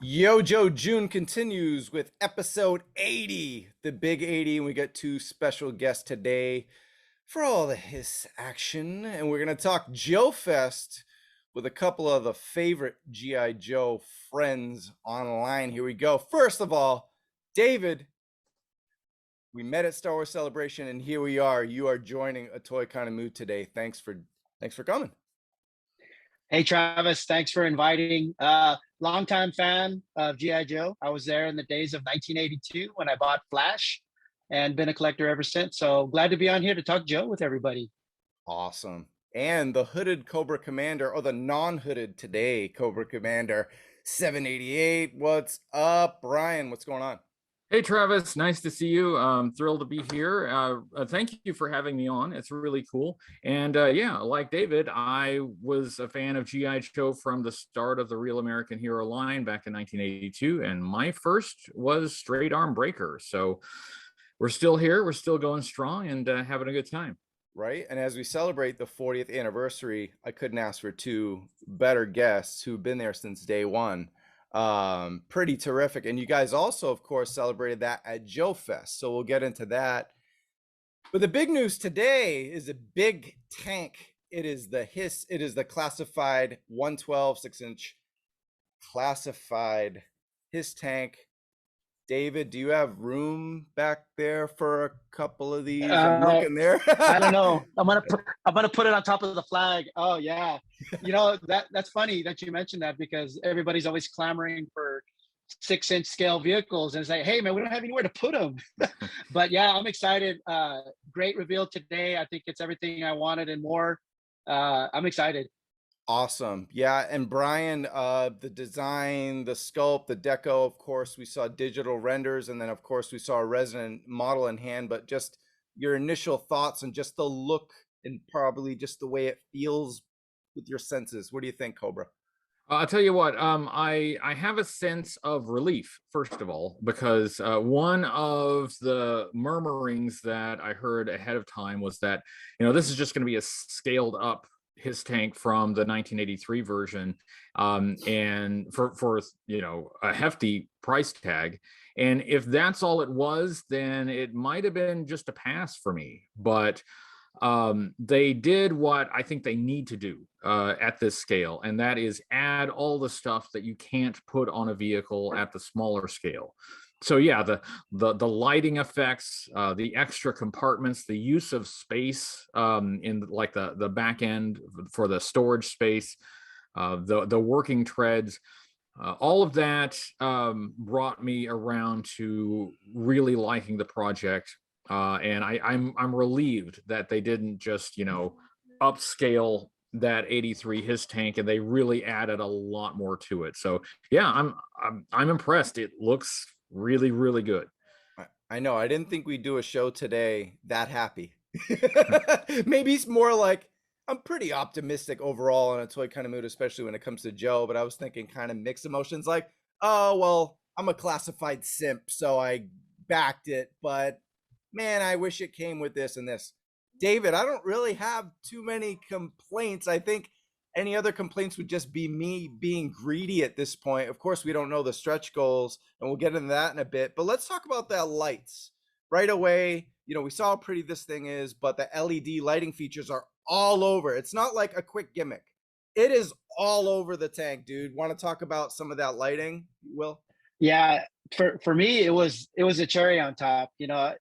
Yo, Joe, June continues with episode 80, the big 80, and we got two special guests today for all the HISS action, and we're going to talk JoeFest with a couple of the favorite G.I. Joe friends online. Here we go. First of all, David, we met at Star Wars Celebration, and here we are. You are joining a Toy Kind of Mood today. Thanks for coming. Hey, Travis, thanks for inviting. Longtime fan of G.I. Joe. I was there in the days of 1982 when I bought Flash and been a collector ever since. So glad to be on here to talk Joe with everybody. Awesome. And the hooded Cobra Commander, or the non-hooded today Cobra Commander 788. What's up, Brian? What's going on? Hey, Travis, nice to see you. Thrilled to be here. Thank you for having me on. It's really cool. And yeah, like David, I was a fan of G.I. Joe from the start of the Real American Hero line back in 1982. And my first was Straight Arm Breaker. So we're still here. We're still going strong and having a good time. Right. And as we celebrate the 40th anniversary, I couldn't ask for two better guests who've been there since day one. Pretty terrific. And you guys also, of course, celebrated that at JoeFest, so we'll get into that. But the big news today is a big tank. It is the HISS. It is the classified 112 6-inch classified HISS tank. David, do you have room back there for a couple of these? I'm looking there. I don't know. I'm gonna put it on top of the flag. Oh yeah, you know that's funny that you mentioned that, because everybody's always clamoring for 6-inch scale vehicles, and it's like, hey man, we don't have anywhere to put them. But yeah, I'm excited. Great reveal today. I think it's everything I wanted and more. I'm excited. Awesome. Yeah. And Brian, the design, the sculpt, the deco, of course, we saw digital renders, and then of course we saw a resin model in hand, but just your initial thoughts and just the look and probably just the way it feels with your senses. What do you think, Cobra? I'll tell you what, I have a sense of relief, first of all, because one of the murmurings that I heard ahead of time was that, this is just going to be a scaled up HISS tank from the 1983 version, and for a hefty price tag. And if that's all it was, then it might have been just a pass for me. But they did what I think they need to do at this scale, and that is add all the stuff that you can't put on a vehicle at the smaller scale. So yeah, the lighting effects, the extra compartments, the use of space in like the back end for the storage space, the working treads, all of that brought me around to really liking the project, and I'm relieved that they didn't just upscale that 83 HISS tank, and they really added a lot more to it. So yeah, I'm impressed. It looks really, really good. I know. I didn't think we'd do a show today that happy. Maybe it's more like I'm pretty optimistic overall in a Toy Kind of Mood, especially when it comes to Joe. But I was thinking kind of mixed emotions, like, oh well, I'm a classified simp, so I backed it. But man, I wish it came with this and this. David, I don't really have too many complaints. I think any other complaints would just be me being greedy at this point. Of course, we don't know the stretch goals, and we'll get into that in a bit. But let's talk about the lights right away. We saw how pretty this thing is, but the LED lighting features are all over. It's not like a quick gimmick. It is all over the tank, dude. Want to talk about some of that lighting, Will? Yeah, for me, it was a cherry on top.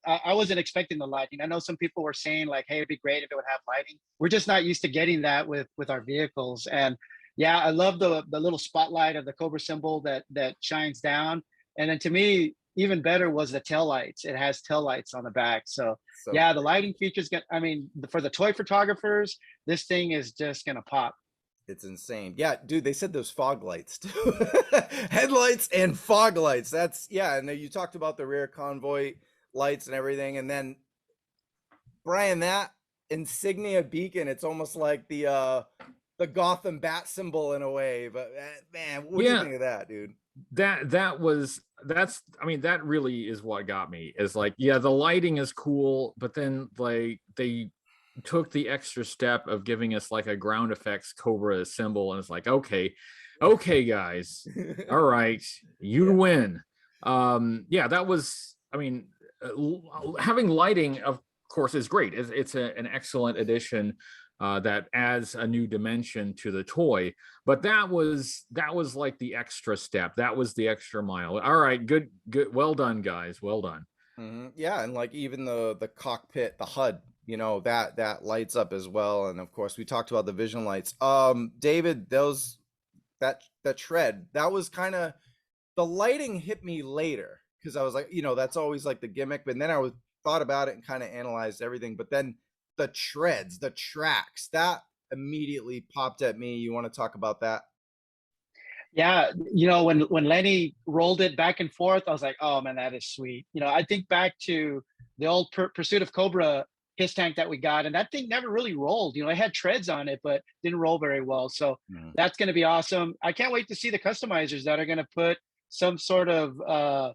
I wasn't expecting the lighting. I know some people were saying like, hey, it'd be great if it would have lighting. We're just not used to getting that with our vehicles. And yeah, I love the little spotlight of the Cobra symbol that shines down. And then to me, even better was the tail lights. It has tail lights on the back. So yeah, the lighting features for the toy photographers, this thing is just gonna pop. It's insane. Yeah, dude, they said those fog lights too. Headlights and fog lights. That's, yeah. And you talked about the rear convoy lights and everything. And then, Brian, that insignia beacon, it's almost like the Gotham bat symbol in a way. But man, what do you think of that, dude? That really is what got me, is like, yeah, the lighting is cool, but then like they took the extra step of giving us like a ground effects Cobra symbol, and it's like, okay, guys, all right, you win. Yeah, that was, I mean, having lighting, of course, is great. It's an excellent addition that adds a new dimension to the toy. But that was like the extra step. That was the extra mile. All right, good, well done, guys, well done. Yeah, and like even the cockpit, the HUD, you know, that lights up as well. And of course, we talked about the vision lights. David, that tread, that was kind of, the lighting hit me later because I was like, you know, that's always like the gimmick. But then I thought about it and kind of analyzed everything. But then the treads, the tracks, that immediately popped at me. You want to talk about that? Yeah, you know, when Lenny rolled it back and forth, I was like, oh man, that is sweet. You know, I think back to the old Pursuit of Cobra HISS tank that we got, and that thing never really rolled. You know, it had treads on it, but didn't roll very well. So that's going to be awesome. I can't wait to see the customizers that are going to put some sort of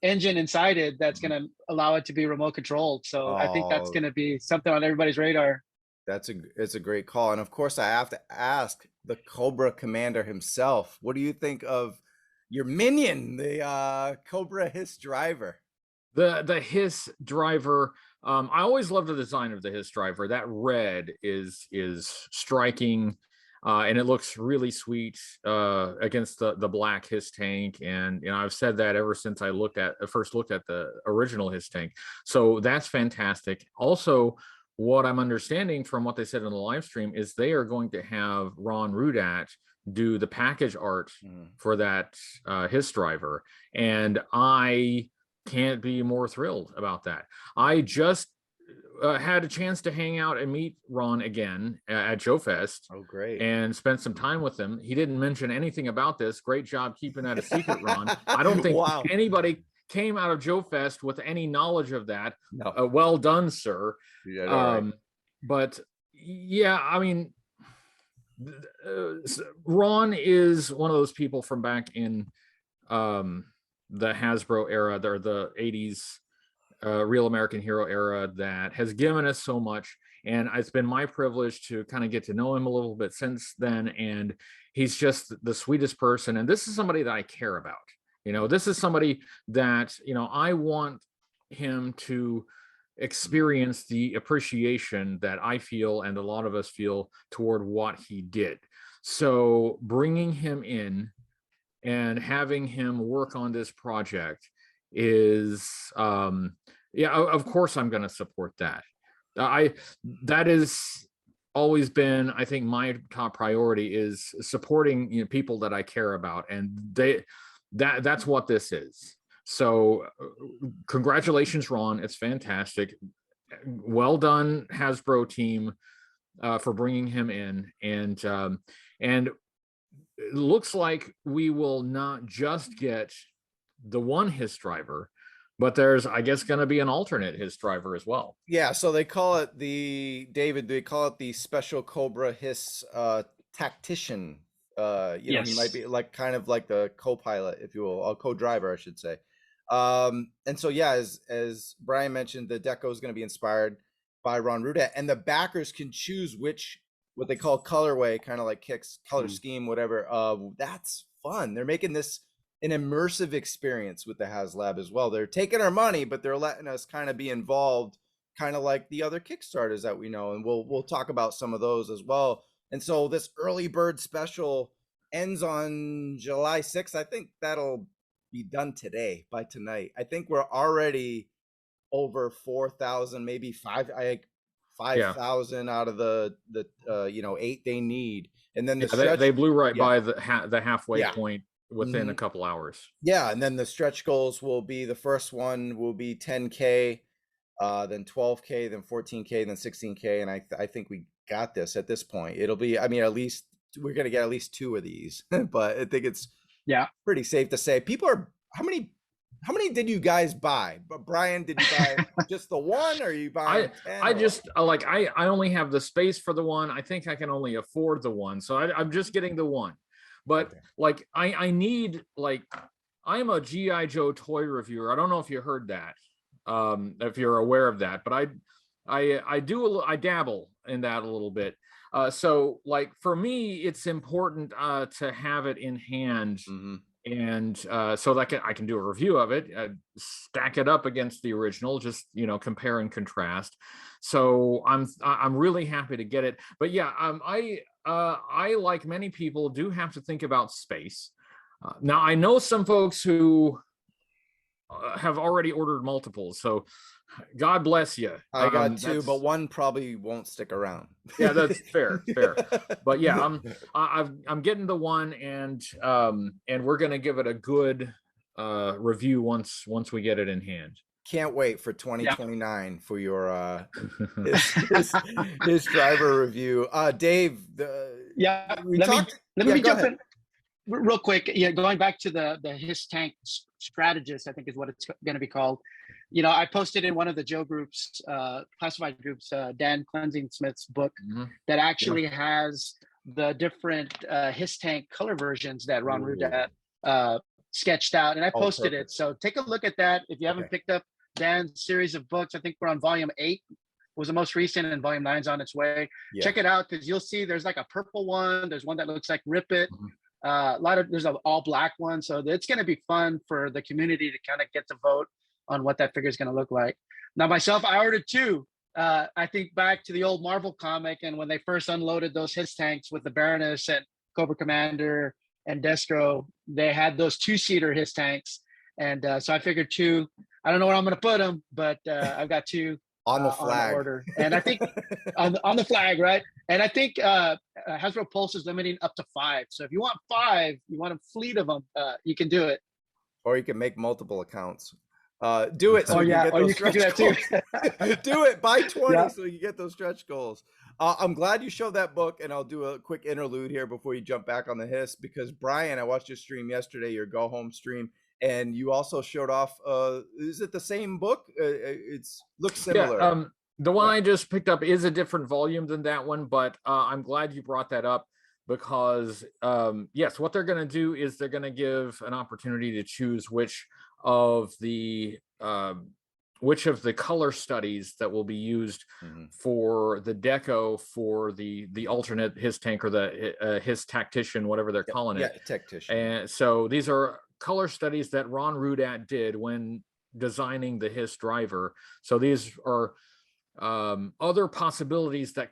engine inside it that's going to allow it to be remote controlled. So I think that's going to be something on everybody's radar. It's a great call. And of course, I have to ask the Cobra Commander himself, what do you think of your minion, the Cobra H.I.S. driver? The H.I.S. driver, I always loved the design of the H.I.S. driver. That red is striking, and it looks really sweet against the black H.I.S. tank. And you know, I've said that ever since I first looked at the original H.I.S. tank. So that's fantastic. Also, what I'm understanding from what they said in the live stream is they are going to have Ron Rudat do the package art for that H.I.S. driver, and I can't be more thrilled about that. I just had a chance to hang out and meet Ron again at JoeFest. Oh, great. And spent some time with him. He didn't mention anything about this. Great job keeping that a secret, Ron. I don't think anybody came out of JoeFest with any knowledge of that. No. Well done, sir. Yeah, right. But yeah, I mean, Ron is one of those people from back in the Hasbro era, the 80s Real American Hero era, that has given us so much. And it's been my privilege to kind of get to know him a little bit since then. And he's just the sweetest person. And this is somebody that I care about. You know, this is somebody that, you know, I want him to experience the appreciation that I feel and a lot of us feel toward what he did. So bringing him in and having him work on this project is, yeah, of course I'm going to support that. That has always been, I think, my top priority is supporting, you know, people that I care about, and that's what this is. So congratulations, Ron. It's fantastic. Well done, Hasbro team, for bringing him in. And it looks like we will not just get the one H.I.S. driver, but there's, I guess, going to be an alternate H.I.S. driver as well. Yeah, so they call it they call it the Special Cobra H.I.S. Tactician. You know, he might be like kind of like the co-pilot, if you will, or co-driver, I should say. And so, yeah, as Brian mentioned, the deco is going to be inspired by Ron Rudat, and the backers can choose what they call colorway, kind of like kicks, color scheme, whatever. That's fun. They're making this an immersive experience with the HasLab as well. They're taking our money, but they're letting us kind of be involved, kind of like the other Kickstarters that we know, and we'll talk about some of those as well. And so this early bird special ends on July 6th. I think that'll be done by tonight. I think we're already over 4,000, maybe 5,000 out of the 8 they need. And then they blew right by the halfway point within a couple hours. Yeah, and then the stretch goals will be, the first one will be 10K, then 12K, then 14K, then 16K, and I think we got this at this point. It'll be, I mean, at least we're gonna get at least 2 of these, but I think it's pretty safe to say people are, how many did you guys buy? But Brian, did you buy just the one, or are you buying 10? I just like I only have the space for the one. I think I can only afford the one, so I'm just getting the one. But like I need, like, I'm a G.I. Joe toy reviewer. I don't know if you heard that, if you're aware of that, but I dabble in that a little bit. So like for me, it's important to have it in hand. And so that I can do a review of it, stack it up against the original, just compare and contrast. So I'm really happy to get it. But yeah, I like many people do have to think about space. Now I know some folks who have already ordered multiples, so God bless you. I got two, but one probably won't stick around. Yeah, that's fair. But yeah, I'm getting the one, and we're gonna give it a good review once we get it in hand. Can't wait for 2029 for your his driver review. Dave, let me jump in real quick. Yeah, going back to the HISS tank strategist, I think is what it's going to be called. I posted in one of the Joe groups, classified groups, Dan Cleansing-Smith's book that actually has the different HISS tank color versions that Ron Rudat sketched out, and I posted it. So take a look at that. If you haven't picked up Dan's series of books, I think we're on volume 8 was the most recent, and volume 9's on its way. Check it out, because you'll see there's like a purple one. There's one that looks like Rip It. There's an all black one. So it's going to be fun for the community to kind of get to vote on what that figure is going to look like. Now, myself, I ordered 2. I think back to the old Marvel comic, and when they first unloaded those HISS tanks with the Baroness and Cobra Commander and Destro, they had those 2-seater HISS tanks. And so I figured 2. I don't know where I'm going to put them, but I've got 2 on the flag. On order. And I think on the flag, right? And I think Hasbro Pulse is limiting up to 5. So if you want 5, you want a fleet of them, you can do it. Or you can make multiple accounts. Do it so you get those stretch do goals. Do it, buy 20 so you get those stretch goals. I'm glad you showed that book, and I'll do a quick interlude here before you jump back on the HISS, because Brian, I watched your stream yesterday, your go home stream, and you also showed off. Is it the same book? It's looks similar. Yeah, the one I just picked up is a different volume than that one, but I'm glad you brought that up, because yes, what they're going to do is they're going to give an opportunity to choose which of the color studies that will be used for the deco for the alternate HISS tank, or the HISS tactician, whatever they're calling it. Yeah, tactician. And so these are color studies that Ron Rudat did when designing the HISS driver. So these are other possibilities that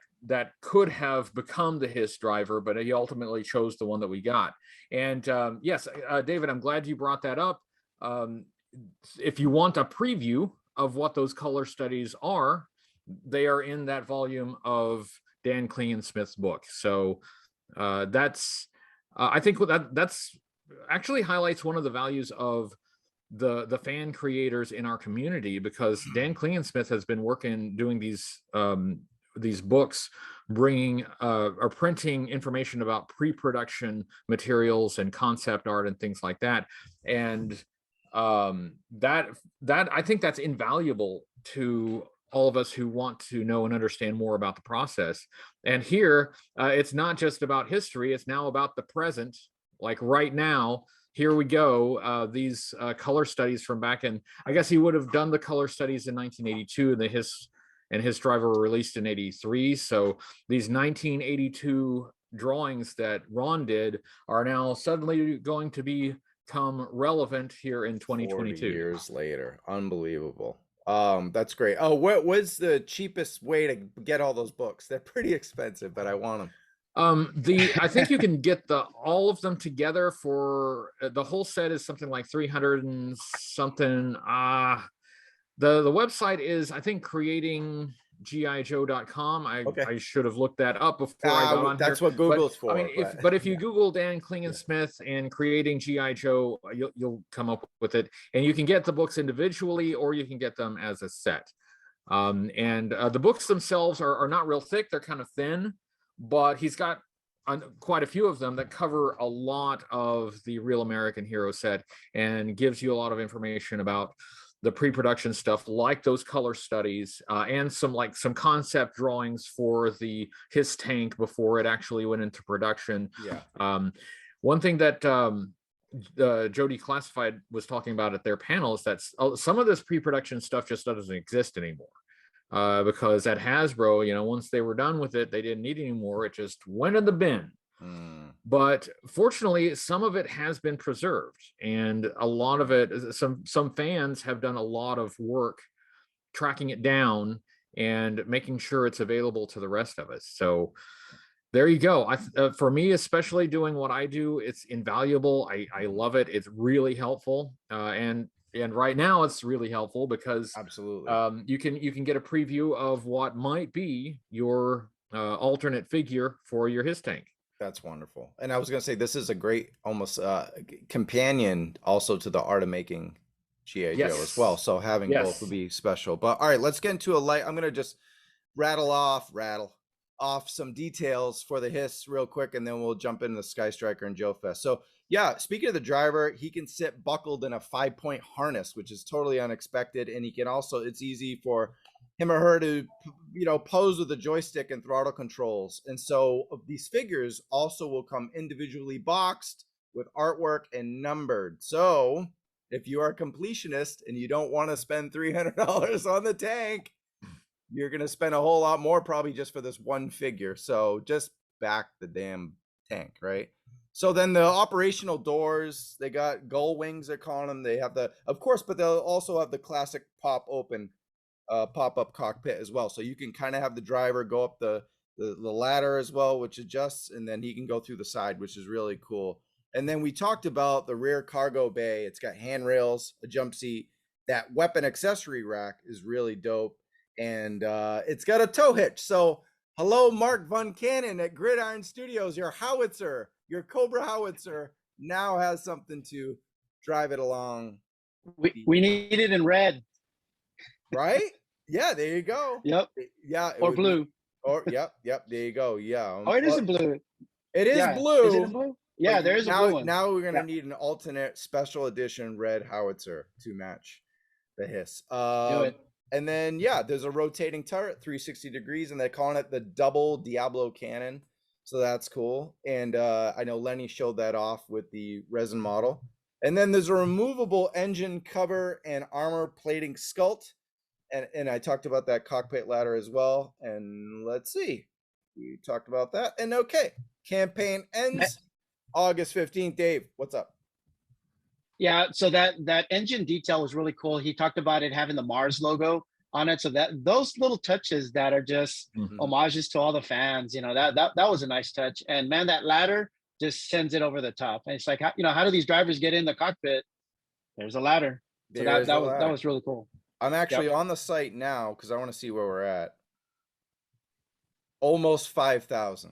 could have become the HISS driver, but he ultimately chose the one that we got. And yes, David, I'm glad you brought that up. If you want a preview of what those color studies are, they are in that volume of Dan Cleansing-Smith's book. So that's I think that's actually highlights one of the values of the fan creators in our community, because Dan Cleansing-Smith has been doing these books, bringing or printing information about pre-production materials and concept art and things like that. And that I think that's invaluable to all of us who want to know and understand more about the process. And here, it's not just about history, it's now about the present. Like right now, here we go. These color studies from back in, I guess he would have done the color studies in 1982, and HISS driver were released in 83. So these 1982 drawings that Ron did are now suddenly going to become relevant here in 2022. 40 years later. Unbelievable. That's great. Oh, what was the cheapest way to get all those books? They're pretty expensive, but I want them. I think you can get all of them together for the whole set is something like 300 and something. The website is, I think, creatinggijoe.com. I should have looked that up before I got on. That's here. What Google's for. I mean, if you Google Dan Cleansing-Smith and creating G.I. Joe, you'll come up with it, and you can get the books individually, or you can get them as a set. And the books themselves are not real thick; they're kind of thin. But he's got quite a few of them that cover a lot of the Real American Hero set, and gives you a lot of information about the pre-production stuff, like those color studies, and some concept drawings for the HISS tank before it actually went into production. Yeah. One thing that Jody Classified was talking about at their panel is that some of this pre-production stuff just doesn't exist anymore. because at Hasbro, you know, once they were done with it, they didn't need any more. It just went in the bin. But fortunately, some of it has been preserved, and a lot of it, some fans have done a lot of work tracking it down and making sure it's available to the rest of us. So there you go. For me, especially doing what I do, it's invaluable. I love it. It's really helpful. And right now it's really helpful because absolutely, you can get a preview of what might be your alternate figure for your HISS tank. That's wonderful. And I was going to say, this is a great almost companion also to the art of making G.I. Joe as well. So having both would be special. But all right, let's get into I'm going to just rattle off some details for the HISS real quick, and then we'll jump into the Sky Striker and JoeFest. So yeah, speaking of the driver, he can sit buckled in a 5-point harness, which is totally unexpected. And he can also, it's easy for him or her to, you know, pose with the joystick and throttle controls. And so these figures also will come individually boxed with artwork and numbered. So if you are a completionist and you don't want to spend $300 on the tank, you're going to spend a whole lot more probably just for this one figure. So just back the damn tank, right? So then the operational doors, they got gull wings, they're calling them. They have the, of course, but they'll also have the classic pop-up cockpit as well. So you can kind of have the driver go up the ladder as well, which adjusts, and then he can go through the side, which is really cool. And then we talked about the rear cargo bay. It's got handrails, a jump seat. That weapon accessory rack is really dope. And it's got a tow hitch. So hello, Mark Von Cannon at Gridiron Studios. Your howitzer, your Cobra howitzer now has something to drive it along. We need it in red. Right? Yeah, there you go. Yep. Yeah. Or blue. Or yep. There you go. Yeah. Oh, it is in blue. It is blue. Is it in blue? Yeah, there is a blue one. Now we're gonna need an alternate special edition red howitzer to match the HISS. Do it. And then yeah, there's a rotating turret, 360 degrees, and they're calling it the double Diablo cannon. So that's cool. And I know Lenny showed that off with the resin model. And then there's a removable engine cover and armor plating sculpt. And I talked about that cockpit ladder as well. And let's see, we talked about that. And okay, campaign ends August 15th. Dave, what's up? Yeah, so that engine detail was really cool. He talked about it having the Mars logo on it. So that those little touches that are just homages to all the fans, you know, that was a nice touch. And man, that ladder just sends it over the top. And it's like, you know, how do these drivers get in the cockpit? There's a ladder. So that was really cool. I'm actually on the site now because I want to see where we're at. Almost 5,000.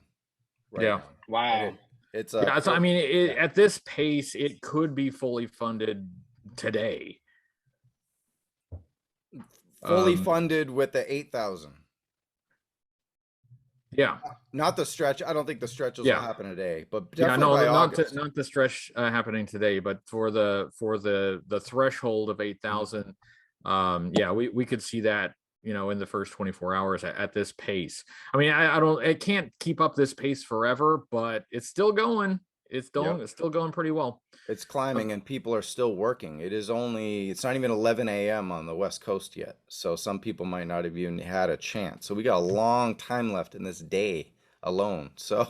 Right yeah. now. Wow. It's yeah. So I mean, at this pace, it could be fully funded today. Fully funded with the 8,000. Yeah. Not the stretch. I don't think the stretches will happen today, but yeah, no, not the stretch happening today, but for the threshold of 8,000. Yeah, we could see that, you know, in the first 24 hours at this pace. I mean, it can't keep up this pace forever, but it's still going. It's still going pretty well. It's climbing and people are still working. It's not even 11 a.m. on the West Coast yet. So some people might not have even had a chance. So we got a long time left in this day alone. So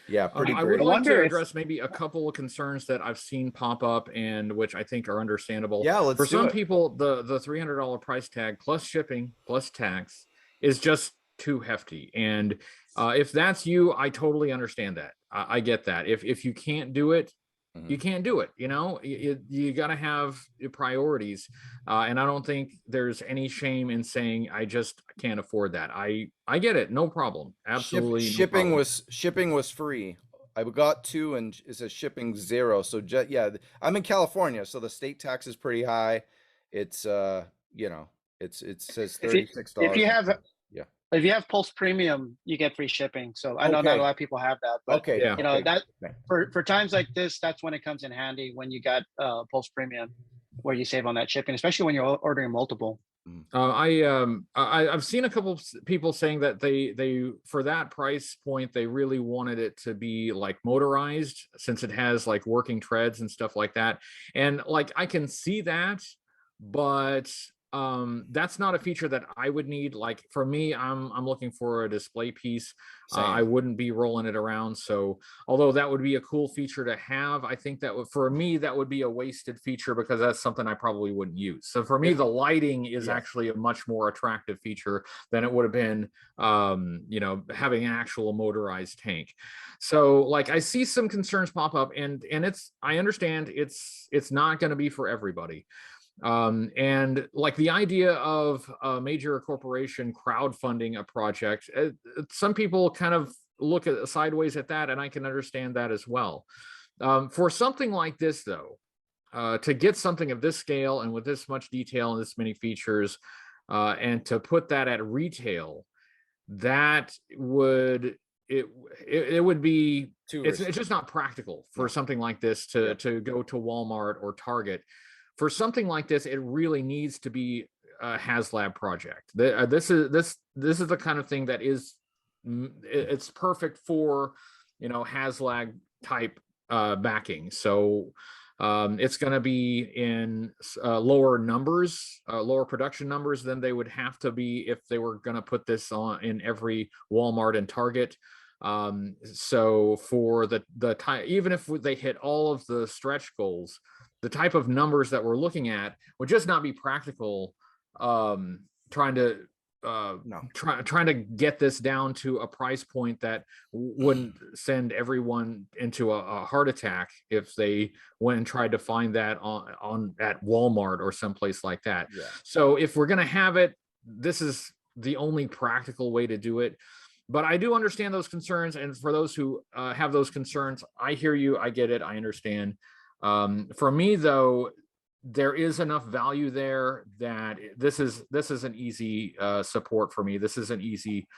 yeah, pretty I great. would like to address maybe a couple of concerns that I've seen pop up and which I think are understandable. Yeah, for some people, the $300 price tag plus shipping plus tax is just too hefty. And if that's you, I totally understand that. I get that. If you can't do it, you can't do it. You know, you got to have priorities. And I don't think there's any shame in saying, I just can't afford that. I get it. No problem. Absolutely. Shipping was free. I got 2 and it says shipping 0. So yeah, I'm in California. So the state tax is pretty high. It's, you know, it says $36. If you have Pulse Premium, you get free shipping. So I know not a lot of people have that, but you know, that for times like this, that's when it comes in handy, when you got Pulse Premium, where you save on that shipping, especially when you're ordering multiple. I've seen a couple of people saying that they for that price point, they really wanted it to be like motorized, since it has like working treads and stuff like that. And like, I can see that, but that's not a feature that I would need. Like for me, I'm looking for a display piece. I wouldn't be rolling it around. So although that would be a cool feature to have, I think that would, for me, that would be a wasted feature because that's something I probably wouldn't use. So for me, the lighting is actually a much more attractive feature than it would have been, you know, having an actual motorized tank. So like I see some concerns pop up, and I understand it's not going to be for everybody. And like the idea of a major corporation crowdfunding a project, some people kind of look at sideways at that, and I can understand that as well. For something like this, though, to get something of this scale and with this much detail and this many features, and to put that at retail, that would it would be it's just not practical for something like this to go to Walmart or Target. For something like this, it really needs to be a HasLab project. This is the kind of thing that it's perfect for, you know, HasLab type backing. So it's going to be in lower numbers, lower production numbers than they would have to be if they were going to put this on in every Walmart and Target. So for the time, even if they hit all of the stretch goals, the type of numbers that we're looking at would just not be practical. Trying to get this down to a price point that wouldn't send everyone into a heart attack if they went and tried to find that on at Walmart or someplace like that. Yeah. So if we're going to have it, this is the only practical way to do it. But I do understand those concerns, and for those who have those concerns, I hear you, I get it, I understand. For me, though, there is enough value there that this is an easy support for me. This is an easy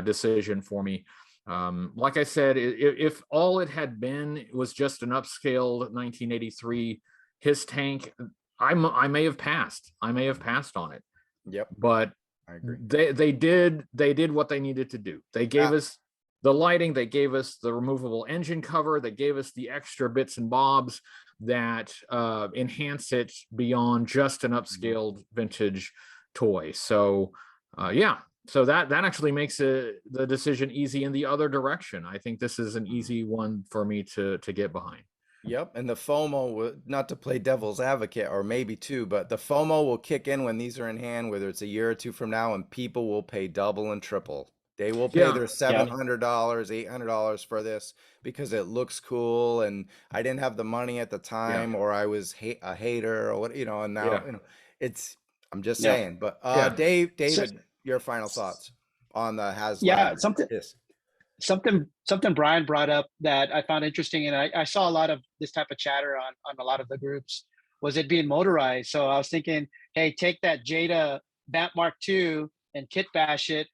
decision for me. Like I said, if all it had been was just an upscaled 1983 HISS tank, I may have passed. I may have passed on it. Yep. But I agree. They did what they needed to do. They gave us the lighting, they gave us the removable engine cover, they gave us the extra bits and bobs that enhance it beyond just an upscaled vintage toy. So yeah, so that actually makes the decision easy in the other direction. I think this is an easy one for me to get behind. Yep, and the FOMO, not to play devil's advocate, or maybe two, but the FOMO will kick in when these are in hand, whether it's a year or two from now, and people will pay double and triple. They will pay their $700, $800 for this because it looks cool, and I didn't have the money at the time, or I was a hater, or what, you know. And now, you know, I'm just saying. But David, so, your final thoughts on the HasLab? Yeah, something Brian brought up that I found interesting, and I saw a lot of this type of chatter on a lot of the groups, was it being motorized. So I was thinking, hey, take that Jada Vamp Mark II and kit bash it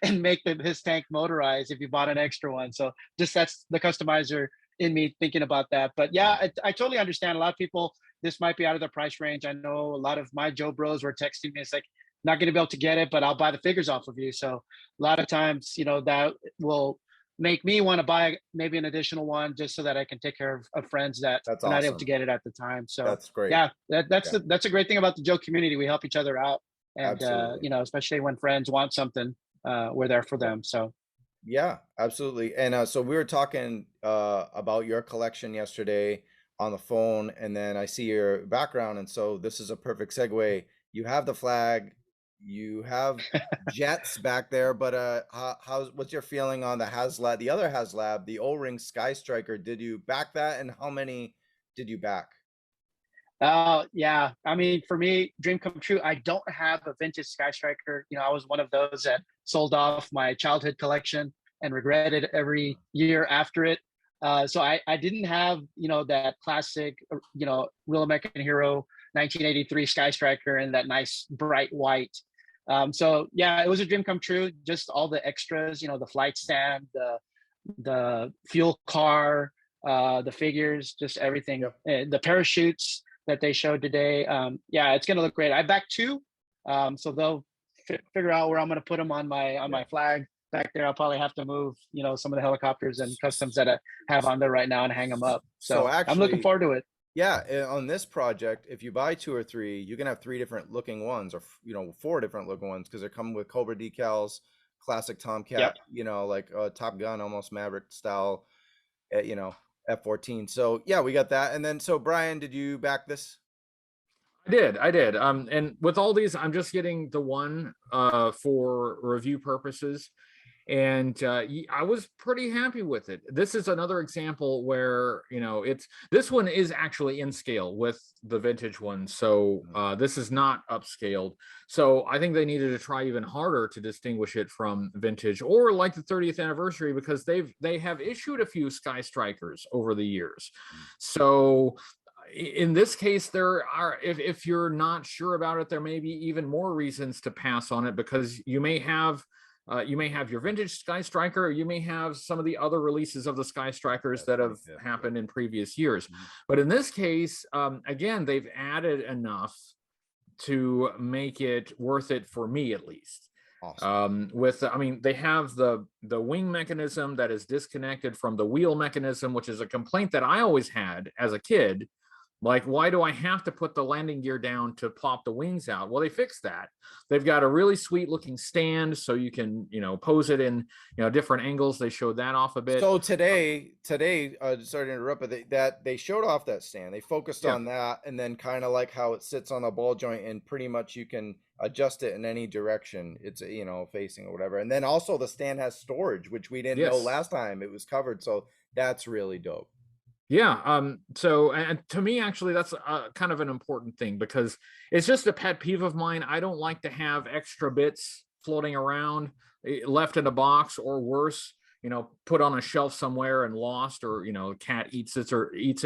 and make his tank motorized if you bought an extra one. So just that's the customizer in me thinking about that. But yeah, I totally understand. A lot of people, this might be out of their price range. I know a lot of my Joe bros were texting me. It's like, not going to be able to get it, but I'll buy the figures off of you. So a lot of times, you know, that will make me want to buy maybe an additional one just so that I can take care of friends that are not able to get it at the time. So that's great. Yeah, that's a great thing about the Joe community. We help each other out, and you know, especially when friends want something, we're there for them. So yeah, absolutely. And so we were talking about your collection yesterday on the phone, and then I see your background, and so this is a perfect segue. You have the flag, you have jets back there, but what's your feeling on the HasLab, the other HasLab, the O-Ring Sky Striker? Did you back that, and how many did you back? Yeah, I mean, for me, dream come true. I don't have a vintage Sky Striker. You know, I was one of those that sold off my childhood collection and regretted every year after it. So I didn't have, you know, that classic, you know, Real American Hero 1983 Sky Striker in that nice bright white. So yeah, it was a dream come true. Just all the extras, you know, the flight stand, the fuel car, the figures, just everything. Yep. The parachutes that they showed today. Yeah, it's gonna look great. I backed two, so they'll figure out where I'm gonna put them on my flag back there. I'll probably have to move, you know, some of the helicopters and customs that I have on there right now and hang them up. So actually, I'm looking forward to it. Yeah, on this project, if you buy 2 or 3, you can have 3 different looking ones, or 4 different looking ones, because they're coming with Cobra decals, classic Tomcat, Yep. like Top Gun, almost Maverick style, F-14. So yeah, we got that. And then, so Brian, did you back this? I did. And with all these, I'm just getting the one for review purposes. And I was pretty happy with it. This is another example where this one is actually in scale with the vintage one, so this is not upscaled. So I think they needed to try even harder to distinguish it from vintage, or like the 30th anniversary, because they have issued a few Sky Strikers over the years. So in this case, there are, if you're not sure about it, there may be even more reasons to pass on it, because you may have your vintage Sky Striker, or you may have some of the other releases of the Sky Strikers that have happened in previous years. But in this case, again, they've added enough to make it worth it for me, at least. Awesome. They have the wing mechanism that is disconnected from the wheel mechanism, which is a complaint that I always had as a kid. Like, why do I have to put the landing gear down to plop the wings out? Well, they fixed that. They've got a really sweet looking stand, so you can, pose it in, different angles. They showed that off a bit. So today, sorry to interrupt, but that they showed off that stand. They focused on that, and then kind of like how it sits on a ball joint, and pretty much you can adjust it in any direction it's facing or whatever. And then also the stand has storage, which we didn't know last time it was covered. So that's really dope. Yeah. So, and to me, actually, that's kind of an important thing, because it's just a pet peeve of mine. I don't like to have extra bits floating around, left in a box, or worse, put on a shelf somewhere and lost, or, cat eats it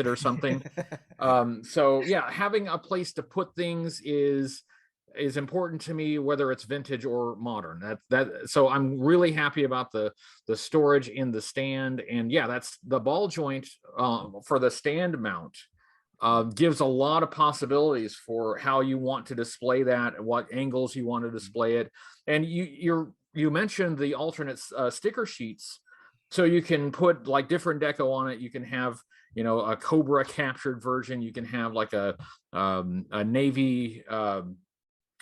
or something. So yeah, having a place to put things is important to me, whether it's vintage or modern. So I'm really happy about the storage in the stand. And yeah, that's the ball joint for the stand mount. Gives a lot of possibilities for how you want to display that, what angles you want to display it. And you mentioned the alternate sticker sheets, so you can put like different deco on it. You can have a Cobra captured version. You can have like a Navy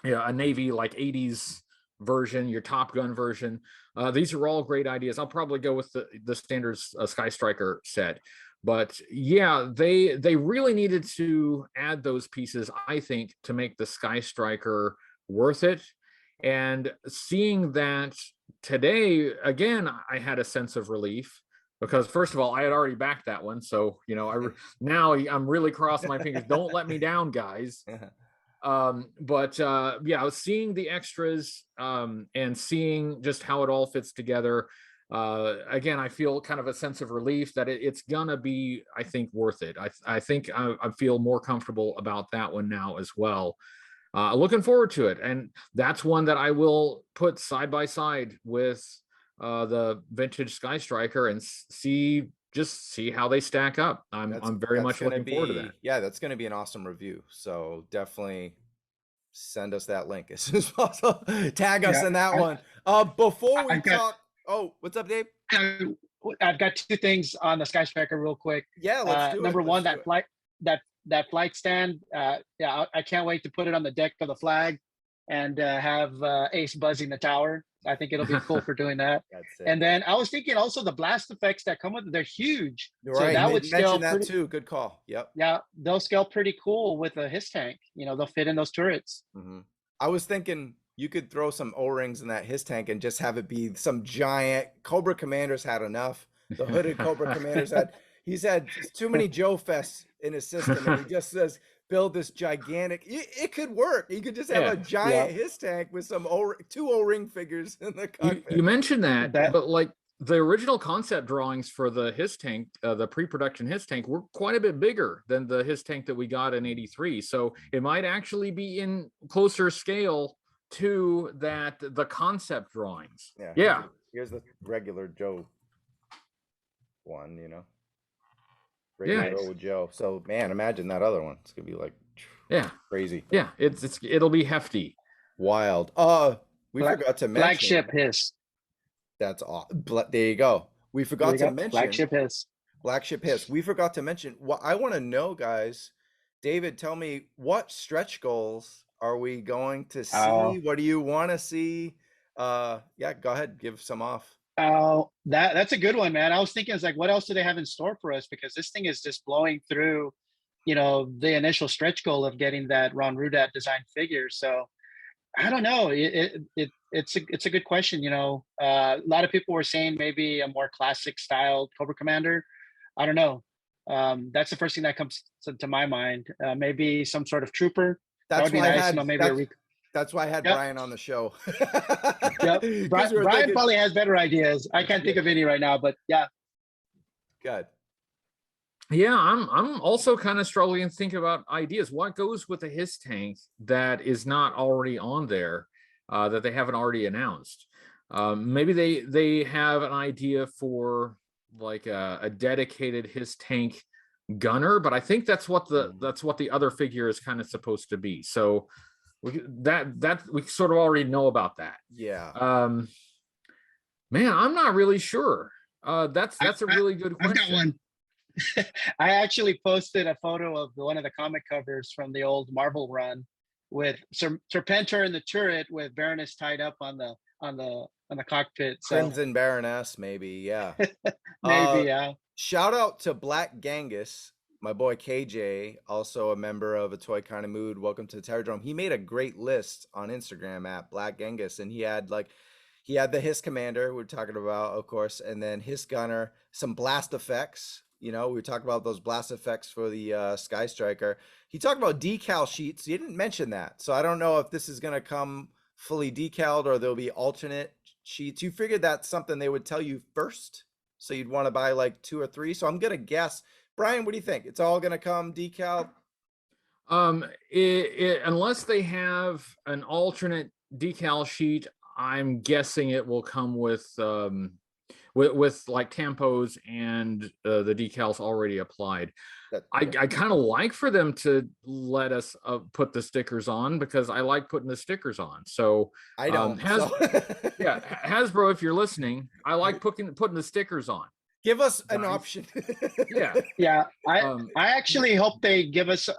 a Navy like 80s version, your Top Gun version. These are all great ideas. I'll probably go with the standard Sky Striker set. But yeah, they really needed to add those pieces, I think, to make the Sky Striker worth it. And seeing that today, again, I had a sense of relief, because first of all, I had already backed that one. So, now I'm really crossing my fingers. Don't let me down, guys. But yeah, I was seeing the extras and seeing just how it all fits together. Again, I feel kind of a sense of relief that it's gonna be, I think, worth it. I think I feel more comfortable about that one now as well. Looking forward to it, and that's one that I will put side by side with the vintage Sky Striker and see how they stack up. I'm very much looking forward to that. Yeah, that's going to be an awesome review. So definitely send us that link as soon as possible. Tag us in that one. Before we talk, what's up, Dave? I've got 2 things on the Sky Striker real quick. Yeah, let's do it. Number one, that flight stand. Yeah, I can't wait to put it on the deck for the flag and have Ace buzzing the tower. I think it'll be cool for doing that. And then I was thinking also the blast effects that come with it, they're huge. Right. So that would scale that too. Good call. Yep. Yeah, they'll scale pretty cool with a HISS tank. They'll fit in those turrets. I was thinking you could throw some O-rings in that HISS tank and just have it be some giant. Cobra Commanders had enough. The hooded Cobra Commanders he's had too many JoeFests in his system, and he just says, build this gigantic. It could work. You could just have a giant HISS tank with some 2 O-ring figures in the cockpit. You mentioned that, but like the original concept drawings for the HISS tank, the pre-production HISS tank, were quite a bit bigger than the HISS tank that we got in '83. So it might actually be in closer scale to the concept drawings. Yeah. Here's the regular Joe one, old Joe. So man, imagine that other one. It's gonna be like crazy. Yeah, it'll be hefty. Wild. We forgot to mention flagship HISS. That's awesome. There you go. We forgot to mention flagship HISS. Flagship HISS. We forgot to mention what I want to know, guys. David, tell me, what stretch goals are we going to Oh, see? What do you want to see? Yeah, go ahead, give some off. oh, that's a good one, man. I was thinking, it's like, what else do they have in store for us? Because this thing is just blowing through, the initial stretch goal of getting that Ron Rudat designed figure. So I don't know. It's a good question. A lot of people were saying maybe a more classic style Cobra Commander. I don't know. That's the first thing that comes to my mind. Maybe some sort of trooper. That That's would be why I nice. had Maybe a that's why I had yep, Brian on the show. yep. Because we were Brian thinking, probably has better ideas. I can't think of any right now, but yeah. good. Yeah, I'm also kind of struggling to think about ideas. What goes with the HISS tank that is not already on there, that they haven't already announced? Maybe they have an idea for like a dedicated HISS tank gunner, but I think that's what the other figure is kind of supposed to be. So that we sort of already know about that. Yeah. Man, I'm not really sure. That's a I, really good I've got question. one. I actually posted a photo of one of the comic covers from the old Marvel run with Serpentor in the turret with Baroness tied up on the cockpit. So Crimson Baroness, maybe. Yeah. maybe, yeah. Shout out to Black Genghis, my boy KJ, also a member of A Toy Kind of Mood. Welcome to the Terradrome. He made a great list on Instagram at Black Genghis, and he had the HISS commander we're talking about, of course, and then HISS gunner, some blast effects. We talked about those blast effects for the Sky Striker. He talked about decal sheets. He didn't mention that, so I don't know if this is going to come fully decaled or there'll be alternate sheets. You figured that's something they would tell you first, so you'd want to buy like 2 or 3. So I'm gonna guess, Brian, what do you think? It's all gonna come decaled? Unless they have an alternate decal sheet, I'm guessing it will come with like tampos and the decals already applied. I kind of like for them to let us put the stickers on, because I like putting the stickers on. So I don't. yeah, Hasbro, if you're listening, I like putting the stickers on. Give us an option. Yeah. I actually hope they give us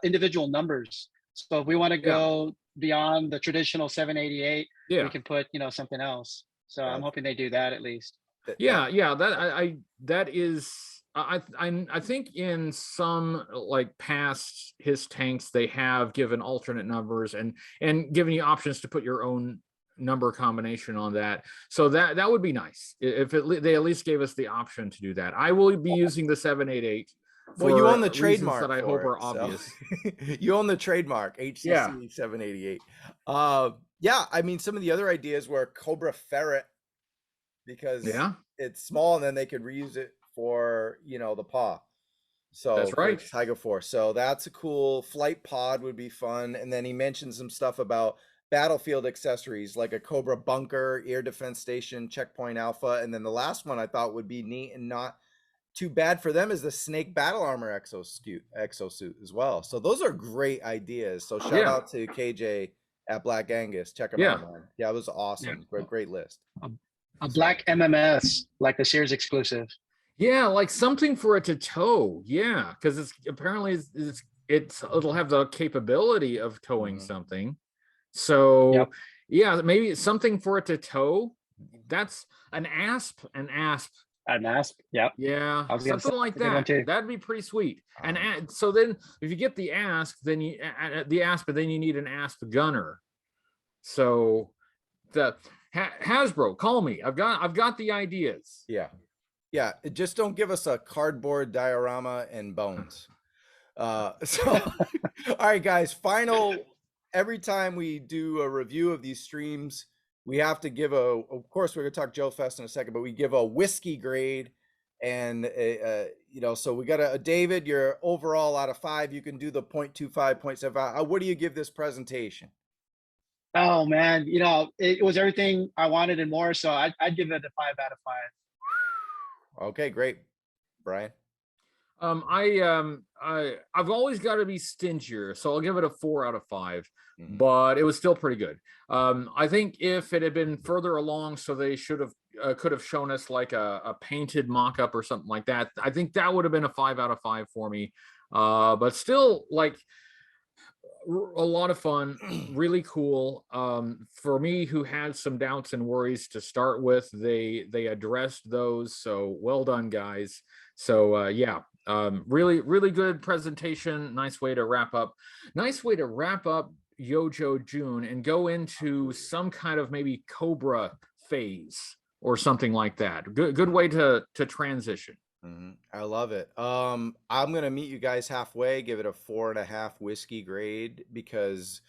individual numbers. So if we want to go beyond the traditional 788, we can put something else. So I'm hoping they do that at least. That is, I think in some like past HISS tanks they have given alternate numbers and given you options to put your own number combination on that. So that would be nice if they at least gave us the option to do that. I will be using the 788. Well, you own the trademark that I hope are obvious. You own the trademark, HCC 788. Yeah, I mean, some of the other ideas were Cobra Ferret, because it's small and then they could reuse it for the paw. So that's right, Tiger Force. So that's a cool flight pod, would be fun. And then he mentioned some stuff about battlefield accessories like a Cobra bunker, air defense station, checkpoint alpha, and then the last one I thought would be neat and not too bad for them is the Snake battle armor exosuit as well. So those are great ideas. So shout out to KJ at Black Angus. Check them out, man. Yeah, it was awesome. Great list. A black MMS, like the Sears exclusive. Yeah, like something for it to tow. Yeah, because it's apparently it'll have the capability of towing something. So yeah, maybe it's something for it to tow. That's an ASP. An ASP, yep. Yeah, something like that. That'd be pretty sweet. And so then, if you get the ASP, then you need an ASP gunner. So the Hasbro, call me. I've got the ideas. Yeah. Just don't give us a cardboard diorama and bones. So, all right, guys. Every time we do a review of these streams, we have to give of course, we're going to talk JoeFest in a second, but we give a whiskey grade. And, so we got a David, your overall out of 5, you can do the 0.25, 0.75. What do you give this presentation? Oh, man, it was everything I wanted and more. So I'd give it a 5 out of 5. Okay, great. Brian? I've always got to be stingier, so I'll give it a 4 out of 5. But it was still pretty good. I think if it had been further along, so they could have shown us like a painted mock-up or something like that, I think that would have been a 5 out of 5 for me. but still like a lot of fun, really cool. For me, who had some doubts and worries to start with, they addressed those. So well done, guys. So yeah, really good presentation. Nice way to wrap up. Nice way to wrap up Yojo June and go into some kind of maybe Cobra phase or something like that. Good way to transition. I love it. I'm gonna meet you guys halfway, give it a 4.5 whiskey grade, because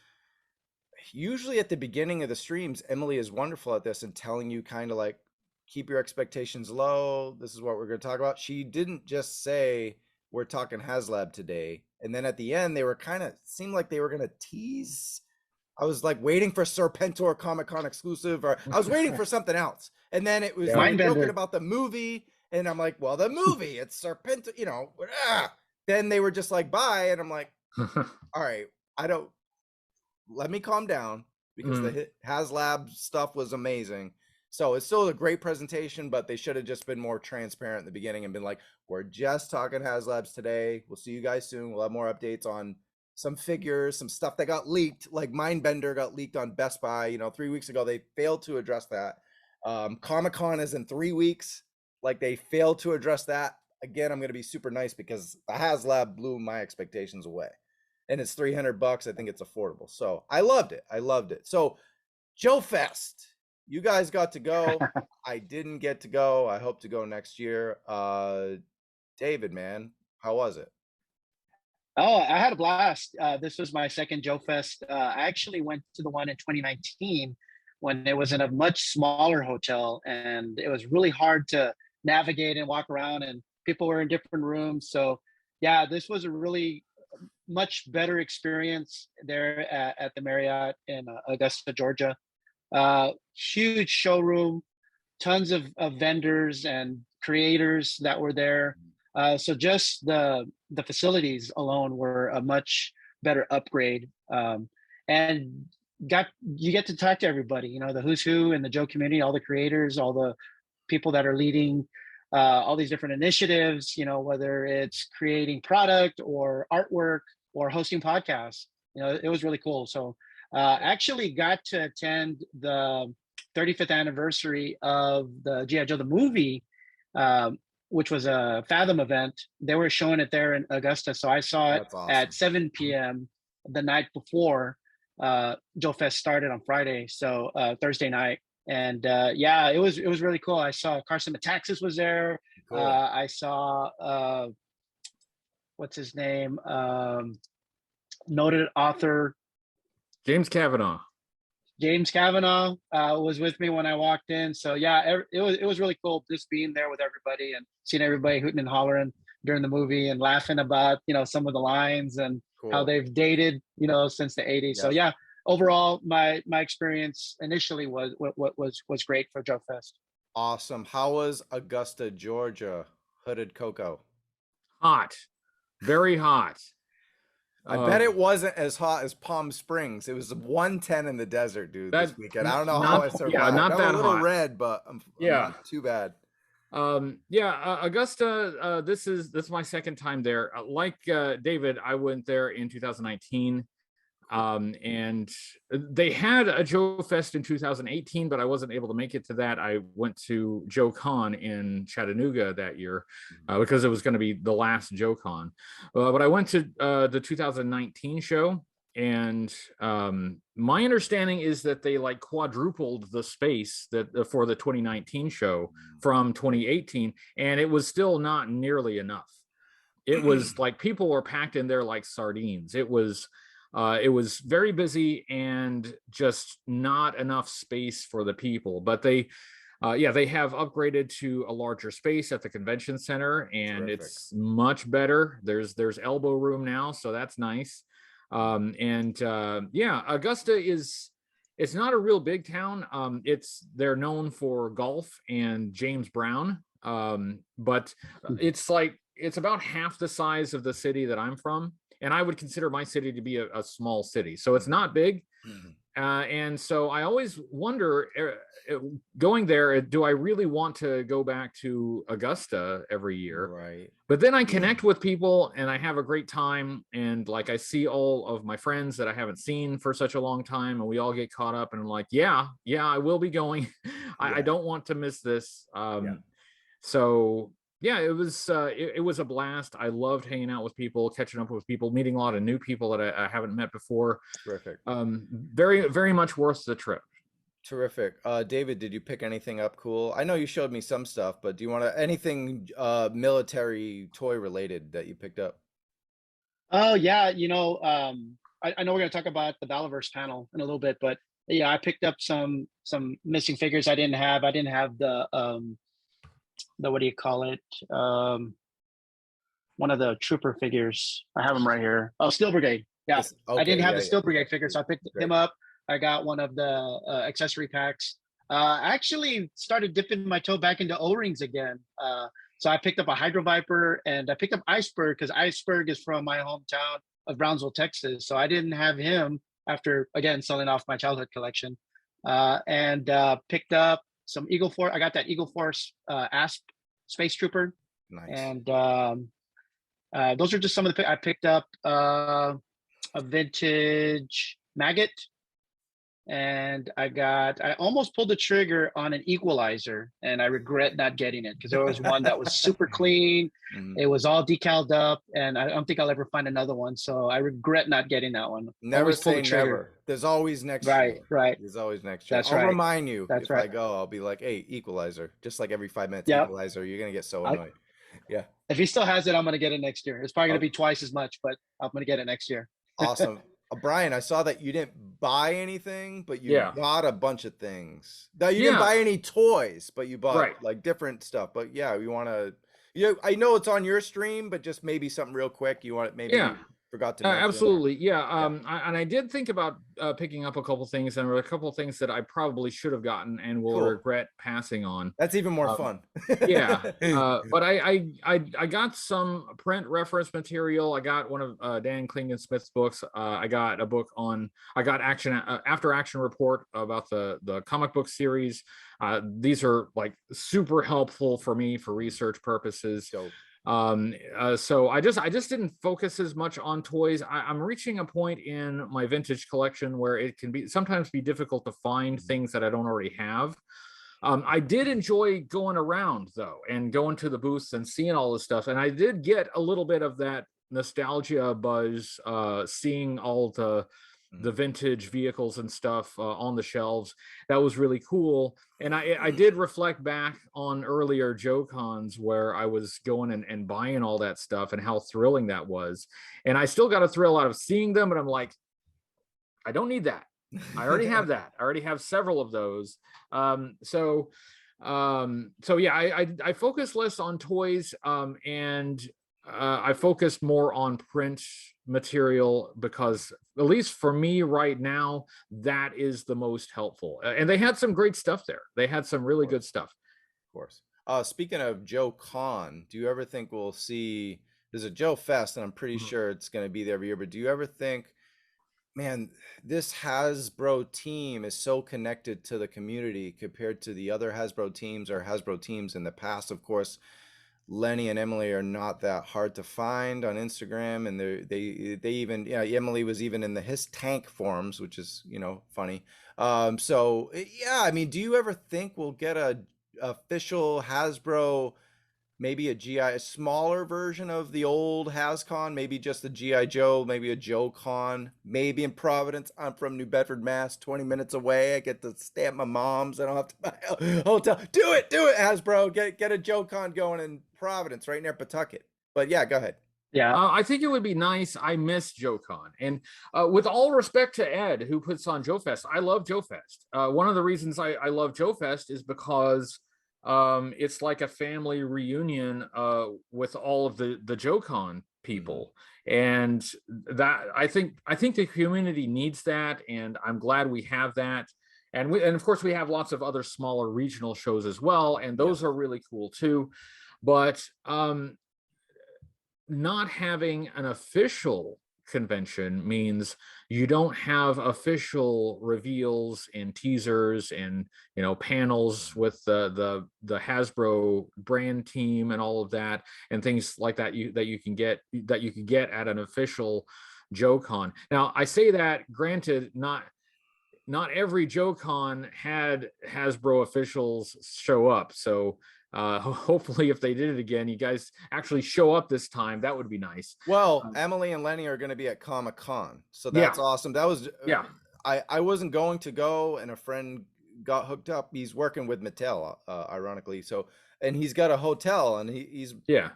usually at the beginning of the streams, Emily is wonderful at this and telling you kind of like, keep your expectations low. This is what we're gonna talk about. She didn't just say we're talking HasLab today, and then at the end they were kind of seemed like they were gonna tease. I was like waiting for Serpentor Comic Con exclusive, or I was waiting for something else, and then it was Yeah. they were Mindbender. joking about the movie. And I'm like, well, the movie, it's Serpentor, you know. Then they were just like, bye. And I'm like, all right, let me calm down, because the HasLab stuff was amazing. So it's still a great presentation, but they should have just been more transparent in the beginning and been like, we're just talking HasLabs today. We'll see you guys soon. We'll have more updates on some figures, some stuff that got leaked, like Mindbender got leaked on Best Buy, you know, 3 weeks ago. They failed to address that. Comic-Con is in 3 weeks. Like, they failed to address that. Again, I'm going to be super nice because the HasLab blew my expectations away. And it's $300. I think it's affordable. So I loved it. I loved it. So JoeFest, you guys got to go. I didn't get to go. I hope to go next year. David, man, how was it? Oh, I had a blast. This was my second JoeFest. I actually went to the one in 2019 when it was in a much smaller hotel, and it was really hard to navigate and walk around, and people were in different rooms. So yeah, this was a really much better experience there at the Marriott in Augusta, Georgia. Huge showroom, tons of vendors and creators that were there. So just the facilities alone were a much better upgrade. And you get to talk to everybody, you know, the who's who in the Joe community, all the creators, all the people that are leading all these different initiatives, you know, whether it's creating product or artwork or hosting podcasts. You know, it was really cool. So actually got to attend the 35th anniversary of the G.I. Joe the movie, which was a Fathom event. They were showing it there in Augusta. So I saw it at 7 p.m. the night before JoeFest started on Friday. So Thursday night. And yeah, it was really cool. I saw Carson Metaxas was there. Cool. I saw what's his name? Noted author James Kavanaugh. James Kavanaugh was with me when I walked in. So yeah, it was really cool just being there with everybody and seeing everybody hooting and hollering during the movie and laughing about, you know, some of the lines and how they've dated, you know, since the 80s. Yep. So yeah, overall, my experience initially was great for JoeFest. Awesome. How was Augusta, Georgia? Hooded Coco. Hot, very hot. I bet it wasn't as hot as Palm Springs. It was 110 in the desert, dude, this weekend. I don't know how I survived. Yeah, not I'm that a little hot. red, but I'm not too bad. Yeah, Augusta, this is my second time there. Like David, I went there in 2019. And they had a JoeFest in 2018, but I wasn't able to make it to that. I went to JoeCon in Chattanooga that year because it was going to be the last JoeCon. But I went to the 2019 show, and my understanding is that they like quadrupled the space that for the 2019 show from 2018, and it was still not nearly enough. It was like people were packed in there like sardines. It was very busy and just not enough space for the people. But they have upgraded to a larger space at the convention center, and it's much better. There's elbow room now, so that's nice. Augusta it's not a real big town. They're known for golf and James Brown, but it's about half the size of the city that I'm from. And I would consider my city to be a small city. So it's not big. And so I always wonder, going there, do I really want to go back to Augusta every year? Right. But then I connect with people and I have a great time. And like, I see all of my friends that I haven't seen for such a long time, and we all get caught up, and I'm like, yeah, I will be going. I don't want to miss this. So yeah, it was a blast. I loved hanging out with people, catching up with people, meeting a lot of new people that I haven't met before. Terrific. Very, very much worth the trip. Terrific. David, did you pick anything up cool? I know you showed me some stuff, but do you want to anything military toy related that you picked up? Oh yeah, you know, I know we're gonna talk about the Battleverse panel in a little bit, but yeah, I picked up some missing figures I didn't have. I didn't have the what do you call it? One of the trooper figures. I have them right here. Oh, Steel Brigade. Yeah, Okay, I didn't have the Steel Brigade figure, so I picked him up. I got one of the accessory packs. I actually started dipping my toe back into O-rings again. So I picked up a Hydro Viper, and I picked up Iceberg because Iceberg is from my hometown of Brownsville, Texas. So I didn't have him after, again, selling off my childhood collection. And picked up some Eagle Force. I got that Eagle Force ASP Space Trooper. Nice. And those are just some of the I picked up a vintage Maggot. And I almost pulled the trigger on an Equalizer, and I regret not getting it because there was one that was super clean. It was all decaled up, and I don't think I'll ever find another one. So I regret not getting that one. Never say never. There's always next year. Right. There's always next year. That's I'll right. remind you That's if I go. I'll be like, hey, Equalizer. Just like every 5 minutes, Equalizer. You're gonna get so annoyed. Yeah. If he still has it, I'm gonna get it next year. It's probably gonna be twice as much, but I'm gonna get it next year. Awesome. Brian, I saw that you didn't buy anything, but you got a bunch of things. Now you didn't buy any toys, but you bought like different stuff. But yeah, we want to. I know it's on your stream, but just maybe something real quick. You want maybe you forgot to mention. Absolutely, yeah. And I did think about picking up a couple things, and there were a couple of things that I probably should have gotten and will regret passing on. That's even more fun. But I got some print reference material. I got one of Dan Klingensmith's books. I got a book on. I got After Action report about the comic book series. These are like super helpful for me for research purposes. So I just didn't focus as much on toys. I'm reaching a point in my vintage collection where it can sometimes be difficult to find things that I don't already have. I did enjoy going around though, and going to the booths and seeing all this stuff. And I did get a little bit of that nostalgia buzz, seeing all the vintage vehicles and stuff on the shelves. That was really cool. And I did reflect back on earlier JoeCons where I was going and buying all that stuff and how thrilling that was. And I still got a thrill out of seeing them, but I'm like, I don't need that. I already have that. I already have several of those. So yeah, I focus less on toys, and I focused more on print material because, at least for me right now, that is the most helpful. And they had some great stuff there. They had some really good stuff. Of course. Speaking of JoeCon, do you ever think we'll see? There's a JoeFest, and I'm pretty sure it's going to be there every year. But do you ever think, man, this Hasbro team is so connected to the community compared to the other Hasbro teams or Hasbro teams in the past? Of course, Lenny and Emily are not that hard to find on Instagram, and they even Emily was even in the His Tank forums, which is funny. So yeah, I mean, do you ever think we'll get a official Hasbro, maybe a smaller version of the old HasCon, maybe just a GI Joe, maybe a JoeCon, maybe in Providence? I'm from New Bedford, Mass, 20 minutes away. I get to stay at my mom's. I don't have to buy a hotel. Do it, Hasbro. Get a JoeCon going in Providence, right near Pawtucket. But yeah, go ahead. Yeah, I think it would be nice. I miss JoeCon, and with all respect to Ed, who puts on JoeFest, I love JoeFest. One of the reasons I love JoeFest is because it's like a family reunion with all of the JoeCon people, and that I think the community needs that, and I'm glad we have that. And of course we have lots of other smaller regional shows as well, and those are really cool too. But not having an official convention means you don't have official reveals and teasers and panels with the Hasbro brand team and all of that and things like that you can get at an official JoeCon. Now I say that, granted, not every JoeCon had Hasbro officials show up, so hopefully if they did it again, you guys actually show up this time. That would be nice. Well, Emily and Lenny are going to be at Comic-Con, so that's awesome. That was I wasn't going to go, and a friend got hooked up. He's working with Mattel, ironically, so, and he's got a hotel, and he's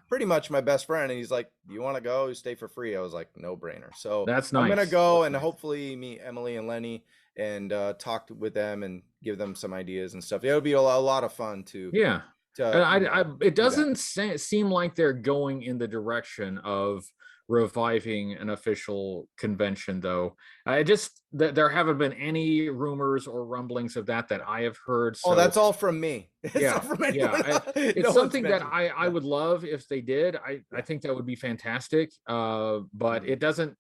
pretty much my best friend, and he's like, "Do you want to go? Stay for free." I was like, "No brainer." So that's nice. I'm gonna go and hopefully meet Emily and Lenny and talk with them and give them some ideas and stuff. It'll be a lot of fun too. Yeah. It doesn't seem like they're going in the direction of reviving an official convention, though. There haven't been any rumors or rumblings of that I have heard. So. Oh, that's all from me. It's something that I would love if they did. I think that would be fantastic. But it doesn't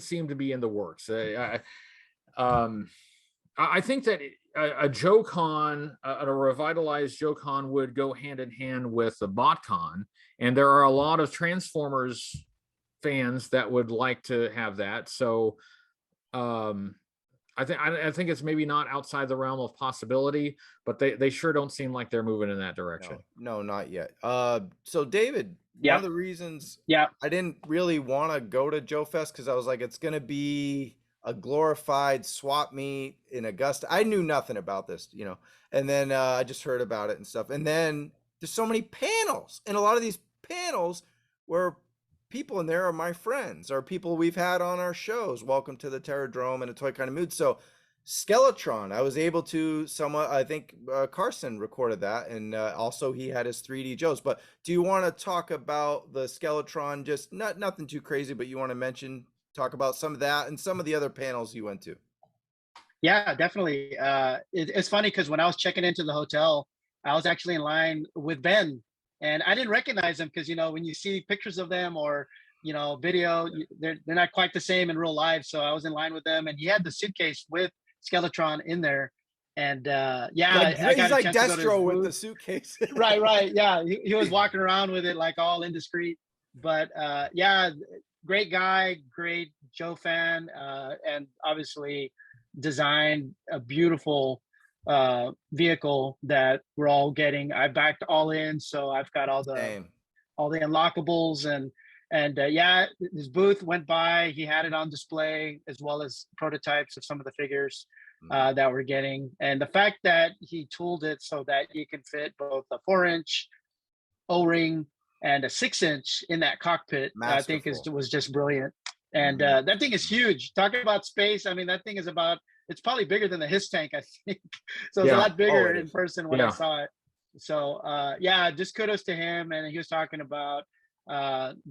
seem to be in the works. I think that a JoeCon, a revitalized JoeCon, would go hand in hand with the BotCon, and there are a lot of Transformers fans that would like to have that. So, I think it's maybe not outside the realm of possibility, but they sure don't seem like they're moving in that direction. No, not yet. So David, one of the reasons I didn't really want to go to JoeFest, because I was like, it's gonna be a glorified swap meet in Augusta. I knew nothing about this, and then I just heard about it and stuff. And then there's so many panels, and a lot of these panels where people in there are my friends or people we've had on our shows. Welcome to the Terradrome and a Toy Kind of Mood. So Skeletron, I was able to somewhat, I think Carson recorded that, and also he had his 3D Joes. But do you want to talk about the Skeletron? Just nothing too crazy, but you want to talk about some of that and some of the other panels you went to? Yeah, definitely. It's funny because when I was checking into the hotel, I was actually in line with Ben, and I didn't recognize him because when you see pictures of them or video, they're not quite the same in real life. So I was in line with them, and he had the suitcase with Skeletron in there, and he's like Destro with the suitcase. right. Yeah, he was walking around with it like all indiscreet, but great guy, great Joe fan, and obviously designed a beautiful vehicle that we're all getting. I backed all in, so I've got all the unlockables, and his booth went by. He had it on display, as well as prototypes of some of the figures that we're getting. And the fact that he tooled it so that you can fit both a 4-inch O-ring and a 6-inch in that cockpit, I think was just brilliant. And that thing is huge. Talking about space, I mean, that thing is it's probably bigger than the HISS tank, I think. So it's a lot bigger in person when I saw it. So just kudos to him. And he was talking about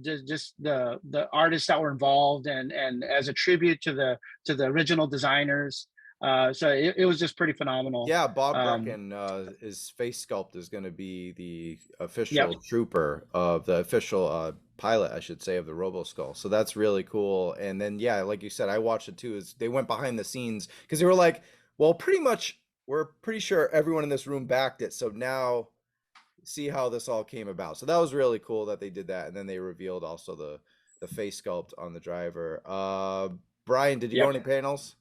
just the artists that were involved, and as a tribute to the original designers. So it was just pretty phenomenal. Yeah, Bob Brucken, his face sculpt is going to be the official trooper of the official pilot, I should say, of the Roboskull. So that's really cool. And then, like you said, I watched it too. They went behind the scenes because they were like, well, pretty much, we're pretty sure everyone in this room backed it. So now see how this all came about. So that was really cool that they did that. And then they revealed also the face sculpt on the driver. Brian, did you go any panels?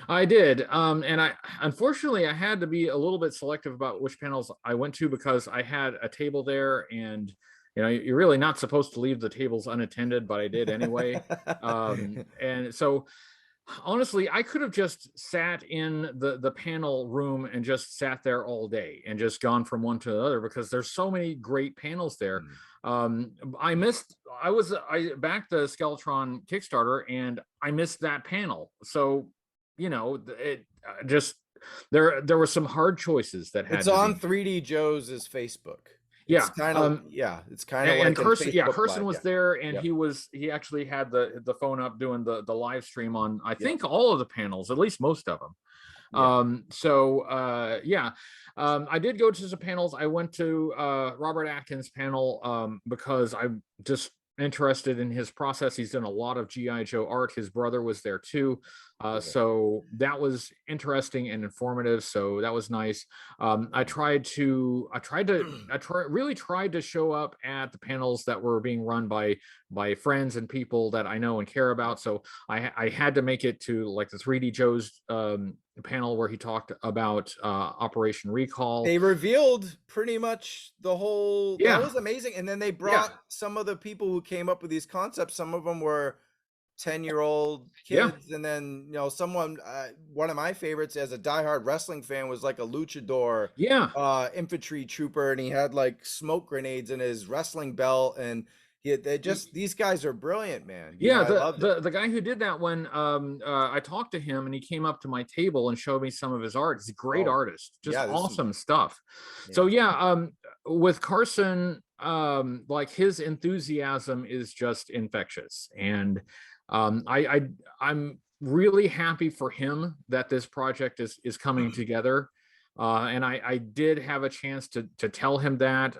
I did. And unfortunately, I had to be a little bit selective about which panels I went to because I had a table there, and you're really not supposed to leave the tables unattended, but I did anyway. And so honestly, I could have just sat in the panel room and just sat there all day and just gone from one to the other because there's so many great panels there. I backed the Skeletron Kickstarter and I missed that panel. So it just there were some hard choices that had. It's on 3D Joe's Facebook. It's kind of it's kind of like Carson was there, and he actually had the phone up doing the live stream on I think all of the panels, at least most of them. I did go to some panels. I went to Robert Atkins' panel because I just interested in his process. He's done a lot of GI Joe art. His brother was there too, so that was interesting and informative. So that was nice. I really tried to show up at the panels that were being run by friends and people that I know and care about. So I had to make it to like the 3D Joe's panel where he talked about Operation Recall. They revealed pretty much the whole, Yeah, that was amazing. And then they brought some of the people who came up with these concepts. Some of them were 10-year-old kids, and then, you know, someone, one of my favorites as a diehard wrestling fan was like a luchador infantry trooper, and he had like smoke grenades in his wrestling belt, and these guys are brilliant, man. The guy who did that one, I talked to him and he came up to my table and showed me some of his art. He's a great artist, just awesome stuff. So with Carson, like his enthusiasm is just infectious, and I'm really happy for him that this project is coming together, and I did have a chance to tell him that.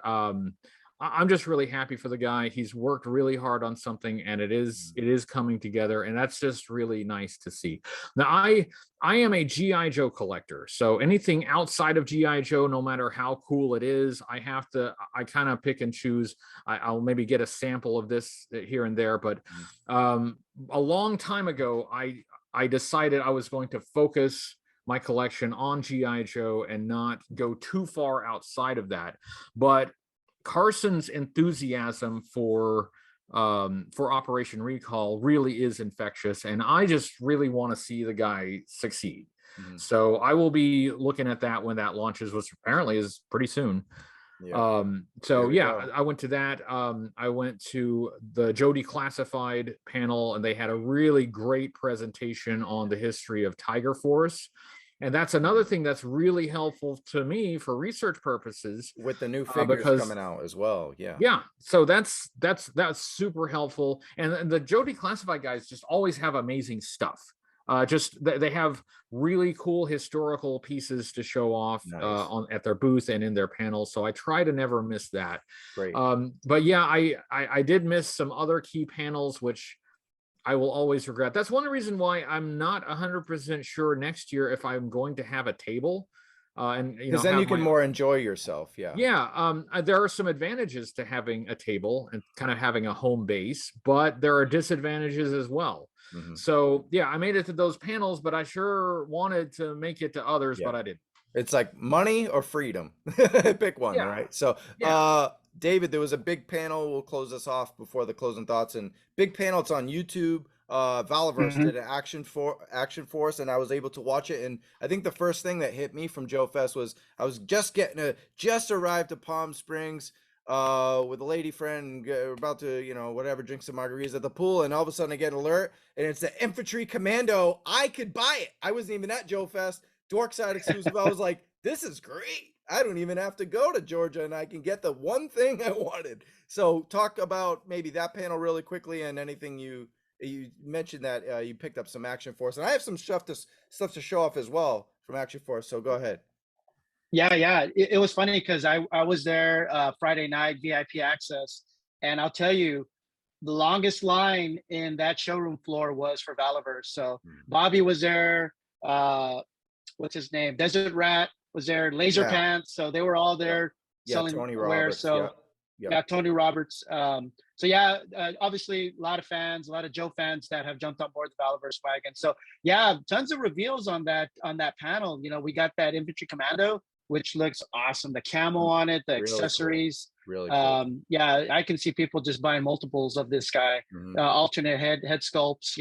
I'm just really happy for the guy. He's worked really hard on something, and it is coming together, and that's just really nice to see. Now, I am a GI Joe collector, so anything outside of GI Joe, no matter how cool it is, I kind of pick and choose. I'll maybe get a sample of this here and there, but a long time ago, I decided I was going to focus my collection on GI Joe and not go too far outside of that, but Carson's enthusiasm for Operation Recall really is infectious, and I just really want to see the guy succeed. So I will be looking at that when that launches, which apparently is pretty soon. I went to that. I went to the Joe Declassified panel, and they had a really great presentation on the history of Tiger Force. And that's another thing that's really helpful to me for research purposes, with the new figures coming out as well. So that's super helpful. And the Joe Declassified guys just always have amazing stuff. They have really cool historical pieces to show off at their booth and in their panels. So I try to never miss that. Great. But yeah, I did miss some other key panels, which I will always regret. That's one reason why I'm not 100% sure next year if I'm going to have a table. And because then you can more enjoy yourself. There are some advantages to having a table and kind of having a home base, but there are disadvantages as well. So yeah, I made it to those panels, but I sure wanted to make it to others, but I didn't. It's like money or freedom. Pick one, right? So David, there was a big panel. We'll close this off before the closing thoughts. And big panel, it's on YouTube. Valaverse did an Action Force, and I was able to watch it. And I think the first thing that hit me from JoeFest was I was just arrived to Palm Springs with a lady friend, about to drink some margaritas at the pool, and all of a sudden I get an alert, and it's the Infantry Commando. I could buy it. I wasn't even at JoeFest. Dorkside exclusive. I was like, this is great. I don't even have to go to Georgia, and I can get the one thing I wanted. So talk about maybe that panel really quickly, and anything you mentioned that you picked up some Action Force, and I have some stuff to show off as well from Action Force. So go ahead. Yeah. It was funny because I was there Friday night, VIP access, and I'll tell you, the longest line in that showroom floor was for Valaverse. So Bobby was there. What's his name? Desert Rat was there. Laser Pants. So they were all there selling Tony wear. Roberts, So Tony Roberts. Obviously a lot of fans, a lot of Joe fans that have jumped on board the Valaverse wagon. So tons of reveals on that panel. We got that Infantry Commando, which looks awesome. The camo on it, the accessories. Really cool. I can see people just buying multiples of this guy, alternate head sculpts.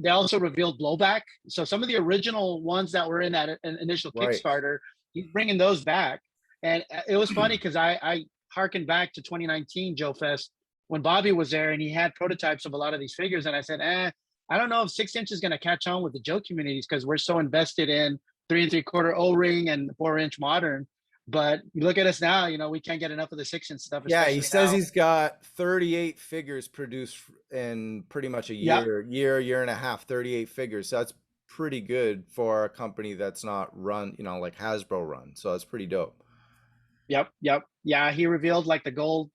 They also revealed Blowback. So some of the original ones that were in that initial Kickstarter, he's bringing those back. And it was funny because I harkened back to 2019 JoeFest when Bobby was there, and he had prototypes of a lot of these figures. And I said, I don't know if 6-inch is going to catch on with the Joe communities because we're so invested in 3 3/4 O-ring and 4-inch modern. But you look at us now, we can't get enough of the 6-inch stuff. Yeah, he says he's got 38 figures produced in pretty much a year and a half, 38 figures. So that's pretty good for a company that's not run, like Hasbro run. So that's pretty dope. Yep. Yeah, he revealed like the gold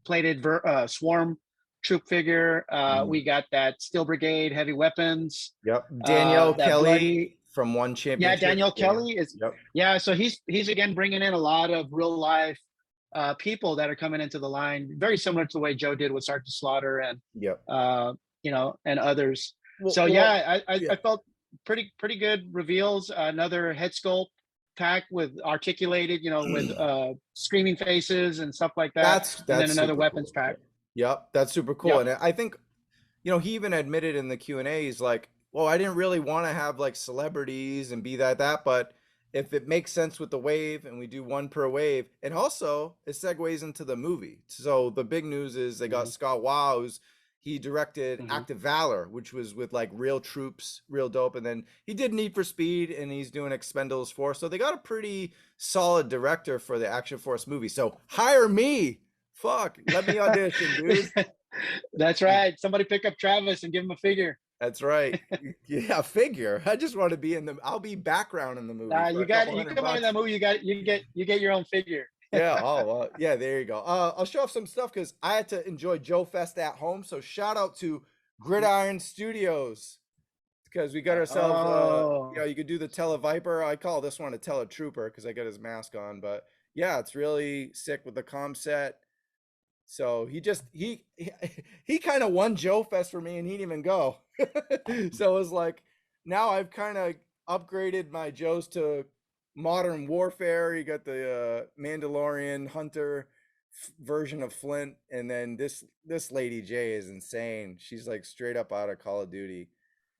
plated Swarm troop figure. We got that Steel Brigade heavy weapons. Yep. Danielle that Kelly bloody, from One yeah, Championship. Danielle Kelly is, Yep. yeah. So he's again bringing in a lot of real life people that are coming into the line, very similar to the way Joe did with Sergeant Slaughter and Yep. and others. Well, So yeah, I yeah. felt pretty good reveals. Another head sculpt pack with articulated, with screaming faces and stuff like that. That's and then another super weapons cool. pack. Yep, that's super cool. Yep. And I think, he even admitted in the Q&A, he's like, well, I didn't really want to have like celebrities and be that, but if it makes sense with the wave and we do one per wave, and also it segues into the movie. So the big news is they got Scott Wow's. He directed Active Valor, which was with like real troops, real dope. And then he did Need for Speed and he's doing Expendables 4. So they got a pretty solid director for the Action Force movie. So hire me. Fuck, let me audition, dude. That's right. Somebody pick up Travis and give him a figure. That's right. Yeah, figure. I just want to be I'll be background in the movie. You come out in that movie, you get your own figure. Yeah. Oh, yeah. There you go. I'll show off some stuff because I had to enjoy JoeFest at home. So shout out to Gridiron Studios because we got ourselves. You could do the Televiper. I call this one a Teletrooper because I got his mask on. But yeah, it's really sick with the comm set. So he kind of won JoeFest for me, and he didn't even go. So it was like now I've kind of upgraded my Joes to Modern Warfare. You got the Mandalorian Hunter version of Flint, and then this Lady J is insane. She's like straight up out of Call of Duty.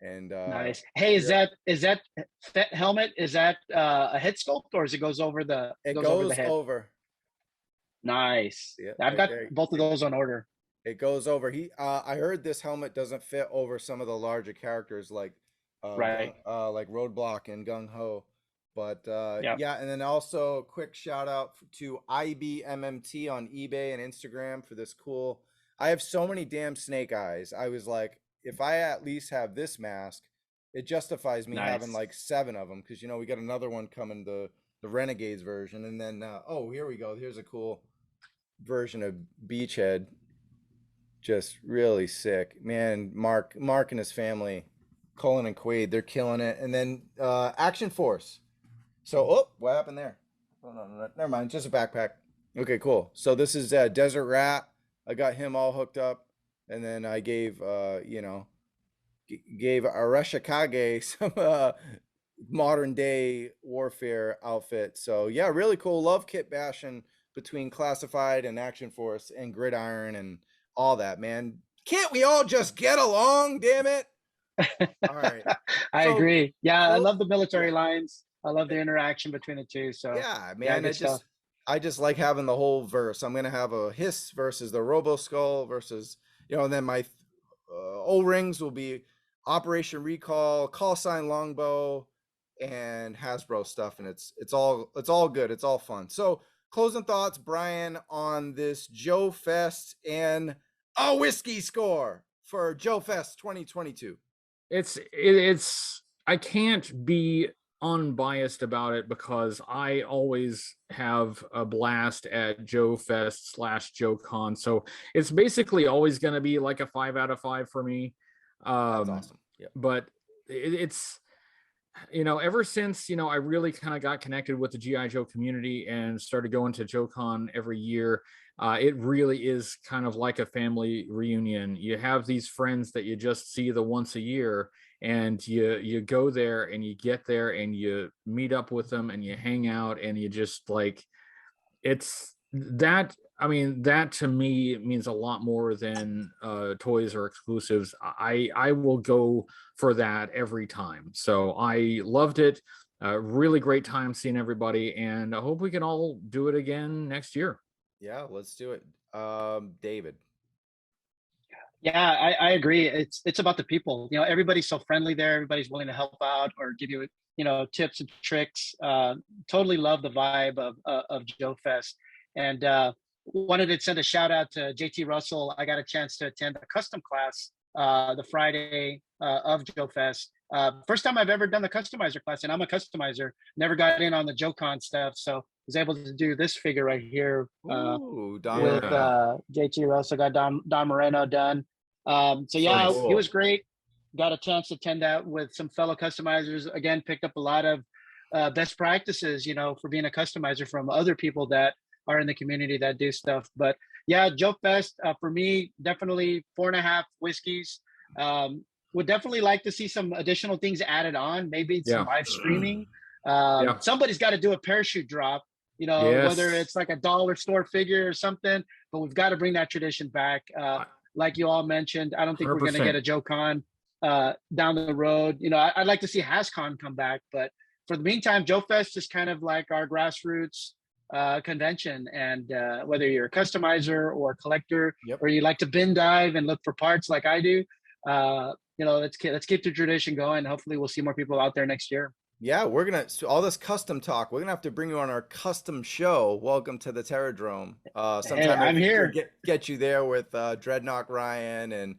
And nice. Hey, is that helmet? Is that a head sculpt or is it goes over the? It goes over the head. Nice. Yeah, I've got both of those on order. It goes over. I heard this helmet doesn't fit over some of the larger characters like like Roadblock and Gung Ho. But yeah, and then also quick shout out to IBMMT on eBay and Instagram for this cool. I have so many damn snake eyes. I was like, if I at least have this mask, it justifies me having like 7 of them because we got another one coming, the Renegades version, and then here we go. Here's a cool version of Beachhead. Just really sick, man. Mark and his family, Colin and Quaid, they're killing it. And then Action Force. So, what happened there? Oh, no, never mind. Just a backpack. Okay, cool. So this is Desert Rat. I got him all hooked up, and then I gave gave Arashikage some modern day warfare outfit. So yeah, really cool. Love kit bashing between Classified and Action Force and Gridiron and all that, man. Can't we all just get along, damn it? All right. I agree. Yeah, I love the military lines. I love the interaction between the two. So yeah, man, I just like having the whole verse. I'm gonna have a Hiss versus the Robo Skull versus and then my O-rings will be Operation Recall, Call Sign Longbow, and Hasbro stuff, and it's all good. It's all fun. So closing thoughts, Brian, on this JoeFest and a whiskey score for JoeFest 2022. It's I can't be unbiased about it because I always have a blast at JoeFest /JoeCon. So it's basically always going to be like a 5 out of 5 for me. That's awesome. Yeah. But it's ever since I really kind of got connected with the GI Joe community and started going to JoeCon every year, it really is kind of like a family reunion. You have these friends that you just see the once a year, and you go there and you get there and you meet up with them and you hang out and you just like, it's that. I mean, that to me means a lot more than toys or exclusives. I will go for that every time. So I loved it. Really great time seeing everybody, and I hope we can all do it again next year. Yeah, let's do it. David. Yeah, I agree. It's about the people. Everybody's so friendly there. Everybody's willing to help out or give you tips and tricks. Totally love the vibe of JoeFest. And wanted to send a shout out to JT Russell. I got a chance to attend a custom class the Friday of JoeFest. First time I've ever done the customizer class, and I'm a customizer. Never got in on the JoeCon stuff, so it was able to do this figure right here Ooh, Don with Moreno. JT Russell, got Don Moreno done. So yeah, Nice. he was great. Got a chance to attend that with some fellow customizers. Again, picked up a lot of best practices, you know, for being a customizer from other people that are in the community that do stuff. But yeah, JoeFest for me, definitely 4.5 whiskeys. Would definitely like to see some additional things added on, maybe some live streaming. Somebody's got to do a parachute drop, you know, whether it's like a dollar store figure or something, but we've got to bring that tradition back. Like you all mentioned, I don't think 100%. We're going to get a Joe Con down the road. You know, I'd like to see HasCon come back, but for the meantime, JoeFest is kind of like our grassroots convention. And whether you're a customizer or a collector, or you like to bin dive and look for parts like I do, you know, let's keep the tradition going. Hopefully we'll see more people out there next year. Yeah, we're gonna all this custom talk. We're gonna have to bring you on our custom show. Welcome to the Terradrome. Sometime I'm here. Get you there with Dreadnought Ryan and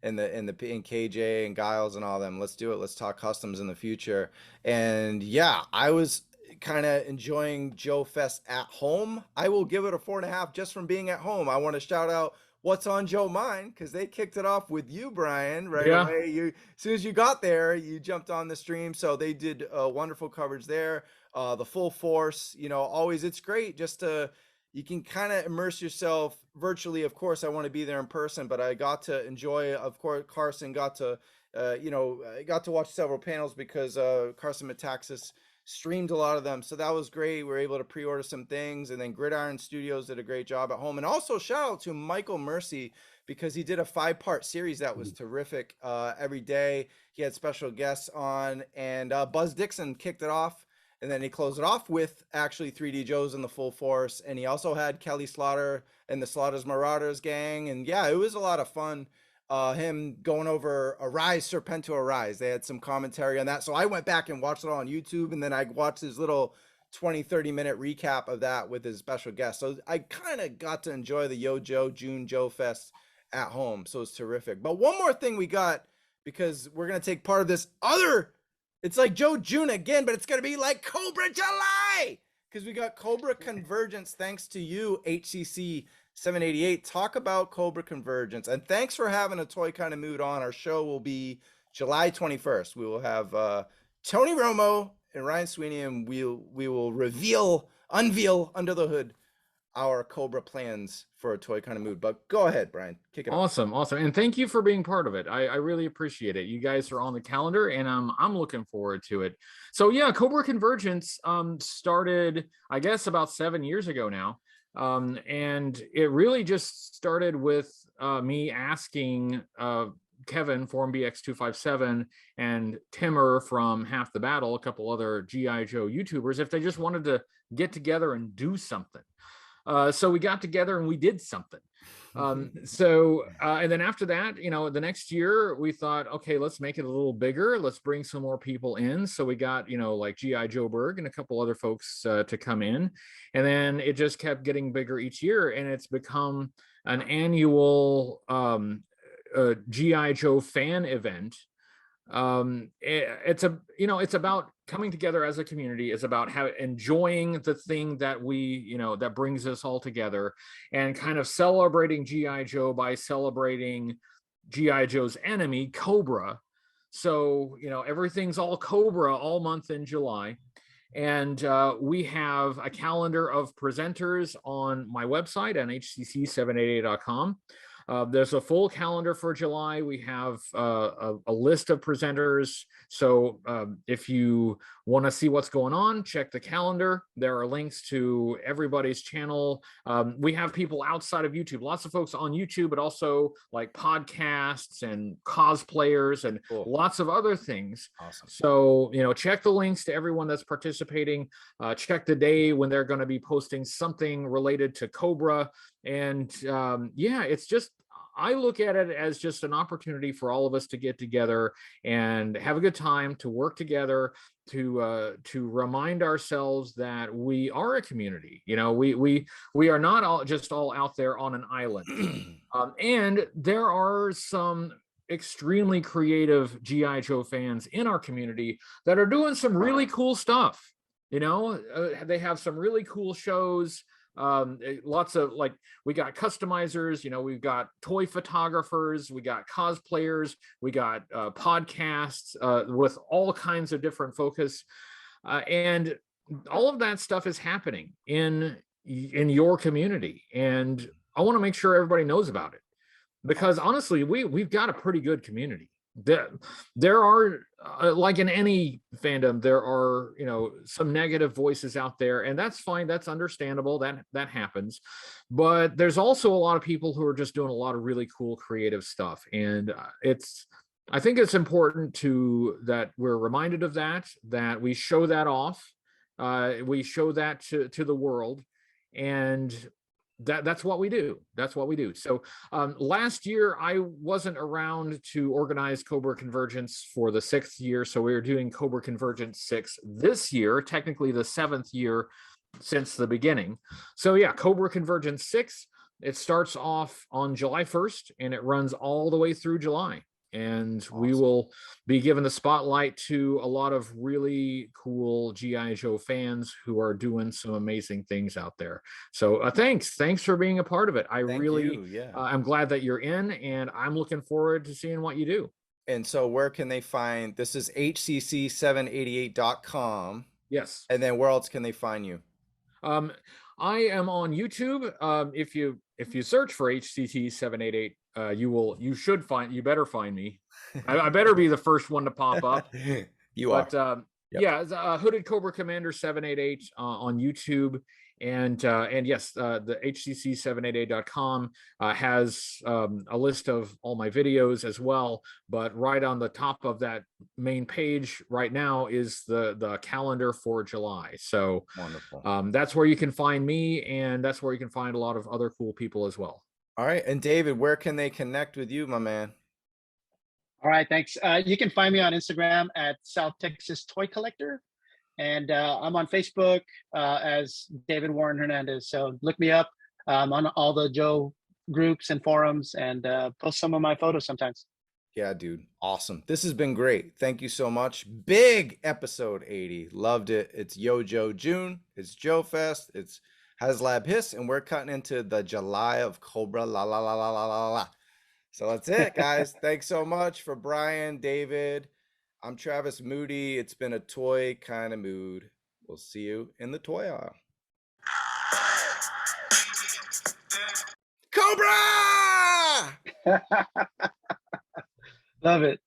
KJ and Giles and all them. Let's do it. Let's talk customs in the future. And yeah, I was kind of enjoying JoeFest at home. I will give it a 4.5 just from being at home. I want to shout out What's on Joe Mind, because they kicked it off with you, Brian, right away. As soon as you got there, you jumped on the stream. So they did wonderful coverage there. The full force, you know, always, it's great just to, you can kind of immerse yourself virtually. Of course, I want to be there in person, but I got to enjoy, of course, Carson got to, you know, I got to watch several panels because Carson Metaxas streamed a lot of them. So that was great. We were able to pre-order some things, and then Gridiron Studios did a great job at home. And also shout out to Michael Mercy, because he did a 5-part series that was terrific. Every day he had special guests on, and Buzz Dixon kicked it off, and then he closed it off with actually 3D Joe's in the full force. And he also had Kelly Slaughter and the Slaughter's Marauders gang. And yeah, it was a lot of fun. Him going over Arise, Serpentor Arise. They had some commentary on that. So I went back and watched it all on YouTube, and then I watched his little 20-30 minute recap of that with his special guest. So I kind of got to enjoy the Yo Joe June JoeFest at home. So it's terrific. But one more thing we got, because we're going to take part of this other, it's like Joe June again, but it's going to be like Cobra July, because we got Cobra Convergence. Thanks to you, HCC 788. Talk about Cobra Convergence, and thanks for having a Toy Kind of Mood on. Our show will be July 21st. We will have Tony Romo and Ryan Sweeney, and we will unveil under the hood our Cobra plans for a Toy Kind of Mood. But go ahead, Brian, kick it off. Awesome, and thank you for being part of it. I really appreciate it. You guys are on the calendar, and I'm looking forward to it. So yeah, Cobra Convergence started, I guess, about 7 years ago now. And it really just started with me asking Kevin from BX257 and Timmer from Half the Battle, a couple other G.I. Joe YouTubers, if they just wanted to get together and do something. So we got together and we did something. And then after that, you know, the next year we thought, okay, let's make it a little bigger. Let's bring some more people in. So we got, you know, like G.I. Joe Berg and a couple other folks to come in. And then it just kept getting bigger each year. And it's become an annual G.I. Joe fan event. It's about coming together as a community. It's about enjoying the thing that that brings us all together, and kind of celebrating G.I. Joe by celebrating G.I. Joe's enemy, Cobra. So, you know, everything's all Cobra all month in July. And we have a calendar of presenters on my website, nhcc788.com. There's a full calendar for July. We have a list of presenters. So if you want to see what's going on, check the calendar. There are links to everybody's channel. We have people outside of YouTube, lots of folks on YouTube, but also like podcasts and cosplayers and lots of other things. Awesome. So, you know, check the links to everyone that's participating. Check the day when they're going to be posting something related to Cobra. And yeah, it's just, I look at it as just an opportunity for all of us to get together and have a good time, to work together, to remind ourselves that we are a community. You know, we are not all out there on an island. And there are some extremely creative G.I. Joe fans in our community that are doing some really cool stuff. You know, they have some really cool shows. Lots of, like, we got customizers, you know, we've got toy photographers, we got cosplayers, we got podcasts with all kinds of different focus, and all of that stuff is happening in your community, and I want to make sure everybody knows about it, because honestly, we've got a pretty good community. There are, like in any fandom, there are, you know, some negative voices out there, and that's fine, that's understandable, that happens. But there's also a lot of people who are just doing a lot of really cool creative stuff, and I think it's important that we're reminded of that we show that off, we show that to the world, and that's what we do. That's what we do. So last year I wasn't around to organize Cobra Convergence for the 6th year, so we were doing Cobra Convergence 6 this year, technically the 7th year since the beginning. So yeah, Cobra Convergence 6, it starts off on July 1st and it runs all the way through July. And awesome. We will be giving the spotlight to a lot of really cool G.I. Joe fans who are doing some amazing things out there. So thanks for being a part of it. I'm glad that you're in, and I'm looking forward to seeing what you do. And so where can they find, this is hcc788.com. Yes. And then where else can they find you? I am on YouTube. If you search for HCC788, you better find me. I better be the first one to pop up. You are. Yep. Yeah, HoodedCobraCommander788 on YouTube. And yes, the HCC788.com has a list of all my videos as well. But right on the top of that main page right now is the calendar for July. So wonderful. That's where you can find me, and that's where you can find a lot of other cool people as well. All right. And David, where can they connect with you, my man? All right, thanks. You can find me on Instagram at South Texas Toy Collector. And I'm on Facebook as David Warren Hernandez. So look me up. On all the Joe groups and forums, and post some of my photos sometimes. Yeah, dude. Awesome. This has been great. Thank you so much. Big episode 80. Loved it. It's Yo Joe June. It's JoeFest. It's HasLab Hiss. And we're cutting into the July of Cobra la la la la la la la. So that's it, guys. Thanks so much for Brian, David. I'm Travis Moody. It's been a toy kind of mood. We'll see you in the toy aisle. Cobra! Love it.